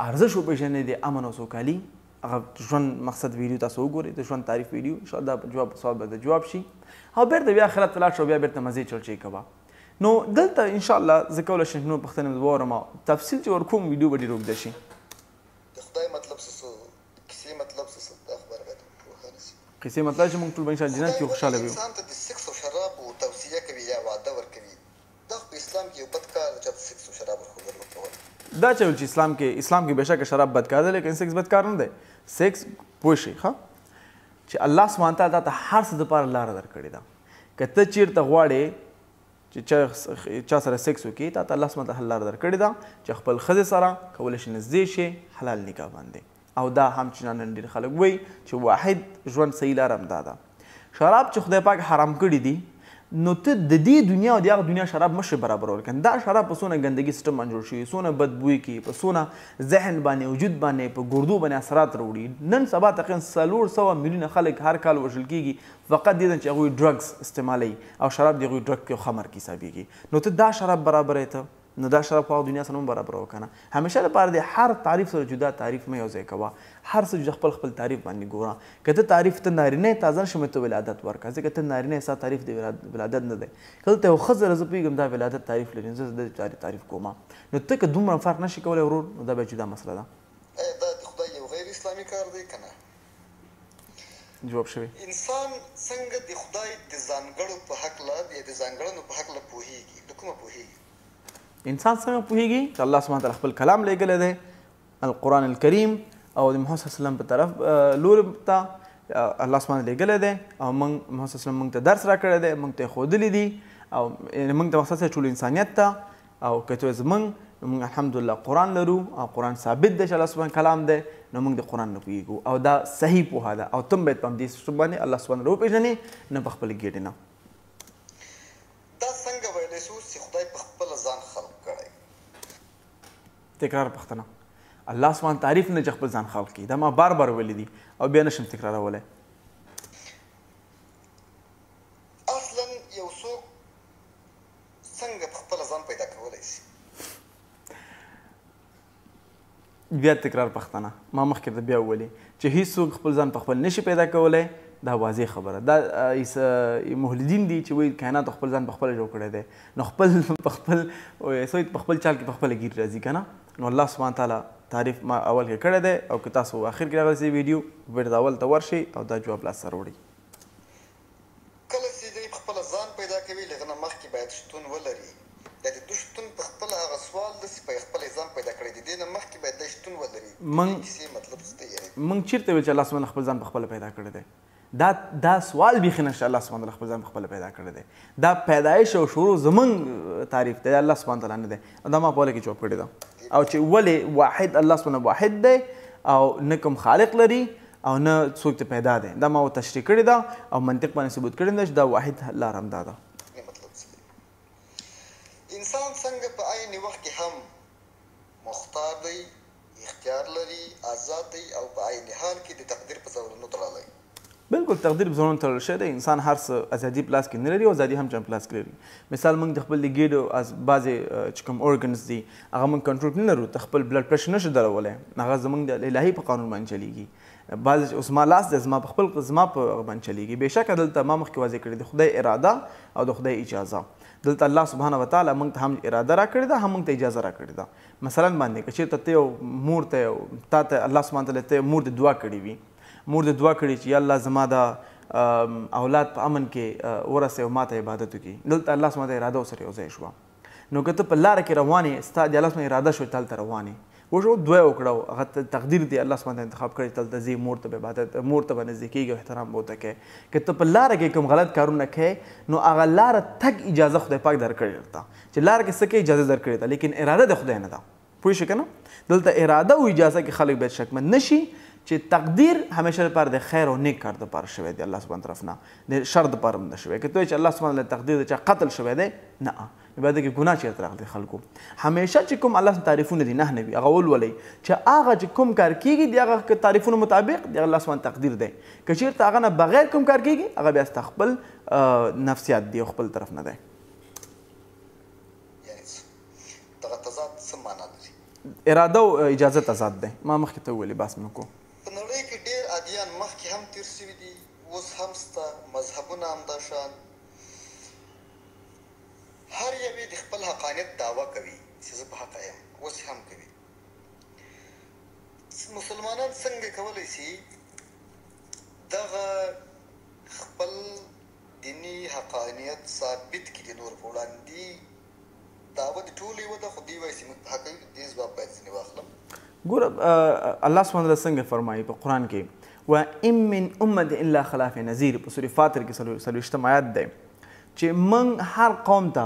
ارزش وپېژنې د امن او سوکالي هغه ژوند مقصد ویډیو تاسو وګورئ د ژوند تعریف ویډیو انشاءالله دا جواب سوال به د جواب شي او بیرته بیا آخرت ته لاړ شو بیا بیرته مزې چړچې کوه نو دلته انشاءالله زه کولی شم نور پوښتنې مې واورم تفصیل چې ورکوم ویډیو به ډېر اوږده شي د خدای مطلب څه کیسې مطلب څه دا خبره باید روښانه شي کیسې مطلب چې موږ ټول به انشاءالله جنت کې خوشحاله وي انسان ته د سکس او شرابو توصیه کوي یا وعده ورکوي دا په اسلام کې یو بد کار دی چې سکس او شراب ورکول دا چې اسلام کې بېشکه شراب بد کار دی لیکن سکس بد کار نه دی سکس پوه شئ ښه چې الله سبحانه تعالی تا ته هر څه دپاره لاره درکړې ده که ته چیرته غواړې چې چا سره سکس وکړي تا ته الله سبحانه تعالی لاره درکړې ده چې خپل ښځې سره کولی شي نږدې شي حلال نکاح باندې او دا هم چې نن ډېر خلک وایي چې واحد ژوند صحیح لاره هم دا ده شراب چې خدای پاک حرام کړي دي نو ته د دې دنیا او د هغه دنیا شراب مشي برابرول کنه دا شراب په څونه ګندګي سیستم باندې جوړ شوي څونه بدبوی کوي په څونه ذهن باندې وجود باندې په ګردو باندې اثرات راوړي نن سبا تقریبا 400 میلیونه خلک هر کال وژل کېږي فقط دې چې هغوی ډرګز استعمالوي او شراب د هغوی ډرګ کې خمر کې حسابېږي نو ته دا شراب برابروې ته نو دا شراب په دنیا سره هم برابر وکنه همیشه لپاره د هر تعریف سره جدا تعریف مې یو ځای کوه هر څه خپل تعریف باندې ګوره که ته تعریف ته نارینه تازه شمې ته ولادت ورکړه ځکه ته نارینه ستا تعریف د ولادت نه دی که دلته یو ښځه زه پوهېږم دا ولادت تعریف لري زه د تعریف کوم نو ته که دومره فرق نشي کولی ورور نو دا بیا جدا مسله ده دا د خدای یو غیر اسلامي کار دی که نه جواب شوی انسان څنګه د خدای د ځانګړو په هکله یا د ځانګړنو په هکله پوهېږي د کومه پوهېږي انسان څنګه پوهېږي چې الله سبحانه تعالی خپل کلام لیږلی دی القرآن الکریم او د محمد صلی الله علیه وسلم په طرف لورې ته الله سبحانه لیږلی دی او محمد صلی الله علیه وسلم موږ ته درس راکړی دی موږ ته یې ښودلي دي او موږ ته مقصد ټول انسانیت ته او که ته زموږ موږ الحمدلله قرآن لرو او قرآن ثابت دی چې الله سبحانه کلام دی نو موږ د قرآن نه پوهېږو او دا صحیح پوهه ده او تم باید په همدې سیسټم باندې الله سبحانه وپېژنې نه په خپلې ګېډې نه دا څنګه ویلی شو چې خدای په خپله ځان خلق کړی تکرار پوښتنه الله سبحانه تعریف نه چې خپل ځان خلق کړي دا ما بار بار ویلي دي او بیا نشم تکرارولی اصلا یو څوک څنګه په خپله ځان پیدا کولی شي بیا تکرار پوښتنه ما مخکې ته بیا وویلې چې هېڅوک خپل ځان په خپل نشي پیدا کولی دا واضح خبره دا مهلدین دي چې وایي کائنات خپل ځان په خپله جوړ کړی دی نو خپل په خپل په خپل چال کې په خپله ګیر راځي که نه نو الله سبحانه تعالی تعریف ما اول کې کړی دی او که تاسو آخر کې راغلی ویډیو بیرته اول ته ورشئ او دا جواب لاس سره وړئ کله چې دوی په خپله ځان پیدا کوي له هغه نه مخکې موږ چیرته ویل چې الله سبحانه خپل ځان په خپله پیدا کړی دی دا سوال بیخي نشته الله سبحانه خپل ځان په خپله پیدا کړی دی دا پیدایش او شروع زموږ تعریف دی الله سبحانه تعالی نه دی دا ما په اوله کې جواب کړی ده او چې ولې واحد الله سبحانه واحد دی او نه کوم خالق لري او نه څوک ته پیدا دی دا ما تشریح کړې ده او منطق باندې ثبوت کړی ده چې دا واحد لار هم دا ده انسان څنګه په عین وخت کې هم مختار دی اختیار لري آزاد دی او په عین حال کې د تقدیر په زورونو تړلی بالکل تقدیر په زورونو تړل شوی دی انسان هر څه ازادي په لاس کې نه لري او ازادي هم چا په لاس کې لري مثال موږ د خپل د ګیډو بعضې چې کوم ارګنز دي هغه موږ کنټرول نه لرو ته خپل بلډ پریشر نشو درولی هغه زموږ د الهي په قانون باندې چلیږي بعضې اوس ما لاس دی زما په خپل زما په باندې چلیږي بېشکه دلته ما مخکې واضح کړي د خدای اراده او د خدای اجازه دلته الله سبحانه وتعالی موږ ته هم اراده راکړې ده هم موږ ته اجازه راکړې ده مثلا باندې که چېرته ته یو مور ته تا ته الله سبحانه تعالی ته مور د دعا کړې وي مور د دعا کړې چې یا الله زما د اولاد په امن کې ورسې او ما ته عبادت وکړي دلته الله سبحانه تعالی اراده ورسره یو ځای شوه نو که ته په لاره کې روان یې ستا د الله سبحانه اراده شوې ته هلته روان یې وشو دوی وکړه هغه تقدیر دی الله سبحانه انتخاب کړی دلته ځې مور ته به عبادت مور ته به نږدې کېږي او احترام به ورته کوې که ته په لاره کې کوم غلط کارونه کوې نو هغه لاره تګ اجازه خدای پاک درکړې درته چې لاره کې څه کوې اجازه درکړې ده لیکن اراده د خدای نه ده پوه شو که نه دلته اراده او اجازه کې خلک باید شکمن نه شي چې تقدیر همیشه لپاره د خیر او نیک کار دپاره شوی دی الله سبحانه طرف نه د شر دپاره هم نه شوی که ته وایې چې الله سبحانه تقدیر د چا قتل شوی دی نه باید کې ګناه چېرته راغلی خلکو همیشه چې کوم الله تعریفونه دي نه وي هغه ولولئ چې هغه چې کوم کار کېږي د هغه تعریفونو مطابق د الله سبحانه تقدیر دی که چېرته هغه نه بغیر کوم کار کېږي هغه بیا ستا خپل نفسیات دی او خپل طرف نه دی اراده او اجازه تضاد دی ما مخکې ته وویلې بحث مې وکړو په نړۍ کې ډېر ادیان مخکې هم تېر شوي دي اوس هم شته مذهبونه همدا شان هر یوې د خپل حقانیت دعوه کوي چې زه په حقه یم اوس هم کوي مسلمانان څنګه کولی شي دغه خپل دیني حقانیت ثابت کړي د نورو په وړاندې دعوه د ټولو یوه ده خو دوی وایي چې موږ په حقه یو دې ځواب باید ځینې واخلم ګوره الله سبحانه وتعالی څنګه فرمایي په قرآن کې وان من امة الا خلا فی نذیر په سورې فاطر کې 40 آیات دی چې موږ هر قوم ته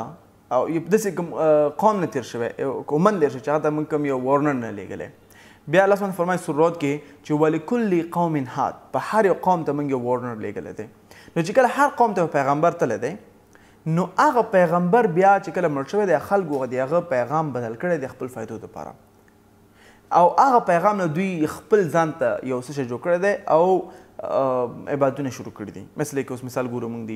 او داسې کوم قوم نه تېر شوی امت تېر شوی چې هغه ته موږ کوم یو وارنر نه لیږلی بیا الله سبحانه فرمایي سورة رعد کې چې ولکل قوم هاد په هر یو قوم ته موږ یو وارنر لیږلی دی نو چې کله هر قوم ته پیغمبر تللی دی نو هغه پیغمبر بیا چې کله مړ شوی دی خلکو د هغه پیغام بدل کړی دی خپل فایدو دپاره او هغه پیغام نه دوی خپل ځان ته یو څه شی جوړ کړی دی او عبادتونه شروع کړي دي مثل که اوس مثال ګورو موږ د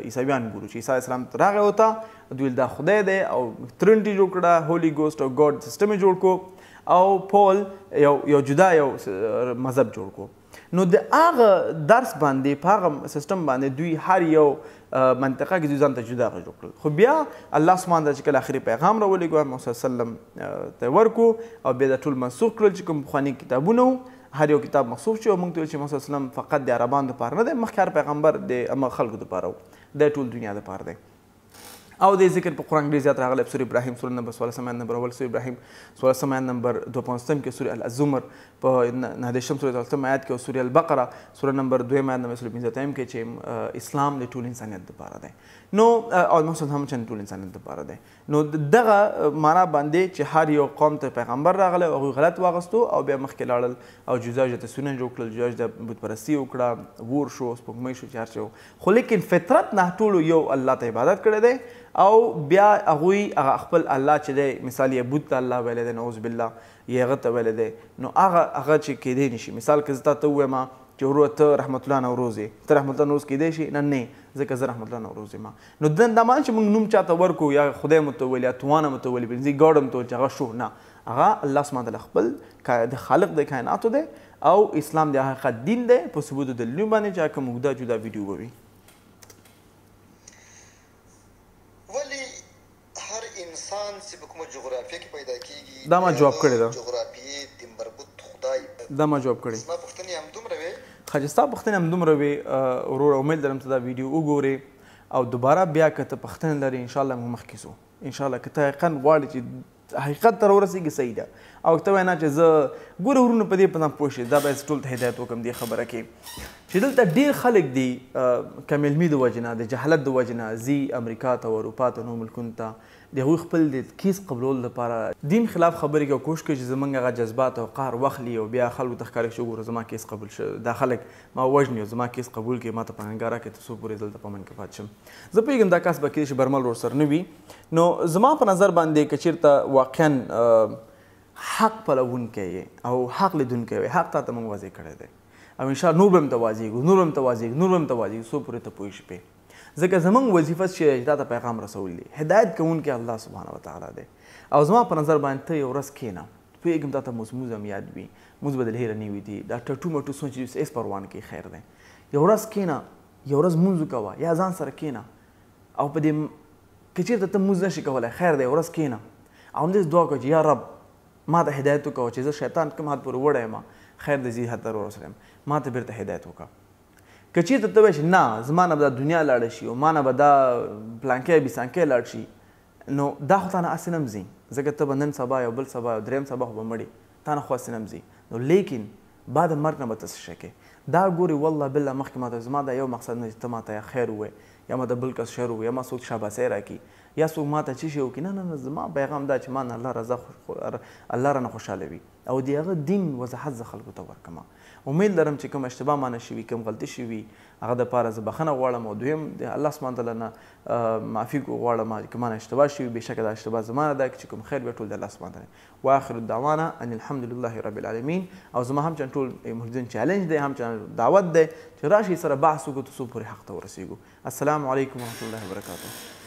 عیسویان ګورو چې عیسی اسلام راغی ورته دوی دا خدای دی او ترنټي جوړ کړه هولي ګوسټ او ګاډ سیسټم یې جوړ کړو او پول یو جدا یو مذهب جوړ کړو نو د هغه درس باندې په هغه سیسټم باندې دوی هر یو منطقه کې دوی ځان ته جدا جوړ کړل خو بیا الله سبحانه چې کله آخري پیغام راولېږو محمد صلی الله علیه وسلم ته ورکړو او بیا دا ټول منسوخ کړل چې کوم پخواني کتابونه وو هر یو کتاب مخصوص شو موږ ته ویل چې محمد صلی الله علیه وسلم فقط د عربانو دپاره نه دی مخکې هر پیغمبر د خلکو دپاره و د ټول دنیا دپاره دی او د ذکر په قرآن ډېر زیات راغلی په سورې ابراهیم سورة نمبر 16 آیت نمبر اول سورة ابراهیم 16 آیت نمبر 2 کې سورة الزمر په 9 سورة آیت کې او سورة البقره سورة نمبر 2 آیت نمبر 15 کې چې اسلام د ټول انسانیت دپاره دی نو او محمد هم چې ټول انسانیت دپاره دی نو دغه معنا باندې چې هر یو قوم ته پیغمبر راغلی او هغوی غلط واغستو او بیا مخکې لاړل او جدا جدا تصویرونه جوړ کړل جدا جدا بتپرستي وکړه ور شو سپوږمۍ شو چې هر څه خو لیکن فطرت نه ټولو یو الله ته عبادت کړی دی او بیا هغوی هغه خپل الله چې دی مثال یې بت ته الله ویلی دی نعوذ بالله یې هغه ته ویلی دی نو هغه چې کیدی نشي مثال که زه تا ته ووایم چې ورو ته رحمت الله نوروز یې ته رحمت الله نوروز کیدی شي نه نه ځکه زه رحمت الله نوروز یم نو دا معنی چې موږ نوم چاته ورکو یا خدای مو ته وویل یا توانه مو ته وویل پنځه ګاډ مو ته وویل چې هغه شو نه هغه الله سبحانه وتعالی خپل د خالق د کائناتو دی او اسلام د حقیقت دین دی په ثبوتو دلیلونو باندې چې کوم اوږده جدا ویډیو به وي ولې هر انسان چې په کومه جغرافیه کې پیدا کېږي دا ما جواب کړی ده جغرافیې د مربوط خدای دا ما جواب کړی زما پوښتنې همدومره وې ښه چې ستا پوښتنې همدومره وې وروره امید لرم ته دا ویډیو وګورې او دوباره بیا که ته پوښتنې لرې انشاءالله موږ مخکې ځو انشاءالله که ته حقیقا غواړې چې حقیقت ته راورسېږي صحیح ده او ته وایې نه چې زه ګوره ورونو په دې په ځان پوه شي دا به ټول ته هدایت وکړم دې خبره کې چې دلته ډېر خلک دي که علمي د وجې نه د جهالت د وجې نه ځي امریکا ته او اروپا ته نورو ملکونو ته د هغوی خپل د کیس قبلولو لپاره دین خلاف خبرې کوي او کوشش کوي چې زموږ هغه جذبات او قهر واخلي او بیا خلکو ته ښکاره شي وګوره زما کیس قبول شو دا خلک ما وژني او زما کیس قبول کړي ما ته په ننګاره کې تر څو پورې دلته په من کې پاتې شم زه پوهېږم دا کس به کېدای شي برمل ورسره نه وي نو زما په نظر باندې که چېرته واقعا حق پلوونکی یې او حق لیدونکی وي حق تا ته موږ واضح کړی دی او انشاءالله نور به هم ته واضحېږو نور به هم ته واضحېږو نور به هم ته واضحېږو څو پورې ته پوه شي پرې ځکه زموږ وظیفه چې تا ته پیغام رسول دی هدایت کوونکی الله سبحانه وتعالی دی او زما په نظر باندې ته یو ورځ کښېنه پوهېږم تا ته مزموز هم یاد وي موږ به د هیره نه وي دي دا ټټو مټو سوچ هېڅ پروا نه کوي خیر دی یو ورځ کښېنه یو ورځ مونځ وکوه یا ځان سره کښېنه او په دې که چېرته ته مونځ نشي کولی خیر دی یو ورځ کښېنه او همداسې دعا کوه چې یا رب ما ته هدایت وکوه چې زه شیطان کوم حد پورې وړی یم خیر دی زه حد ته ورسېدم ما ته بیرته هدایت وکړه که چېرته ته وایې چې نه زما نه به دا دنیا لاړه شي او ما نه به دا پلانکی بیسانکی لاړ شي نو دا خو تا نه هسې نه ځي ځکه ته به نن سبا یو بل سبا یو دریم سبا خو به مړې تا نه خو هسې نه ځي نو لیکن بعد مرګ نه به ته څه شی کوې دا ګورې والله بالله مخکې ما ته زما دا یو مقصد نه چې ته ما ته یا خیر ووایې یا ما ته بل کس شر ووایي یا ما څوک شاباسۍ راکړي یا څوک ما ته څه شی وکړي نه نه زما پیغام دا چې ما نه الله رضا الله رانه خوشحاله وي او د هغه دین وضاحت زه خلکو ته ورکړم امید لرم چې کوم اشتباه مانه شوي کوم غلطي شوي هغه دپاره زه بخښنه غواړم او دویم د الله سبحانه تعالی نه معافي غواړم که مانه اشتباه شوي بېشکه دا اشتباه زما نه ده چې کوم خیر بیا ټول د الله سبحانه تعالی واخر الدعوانا ان الحمد لله رب العالمین او زما هم چن ټول محدودین چیلنج دی هم چن دعوت دی چې راشي سره بحث وکړو څو پورې حق ته ورسېږو السلام علیکم ورحمة الله وبرکاته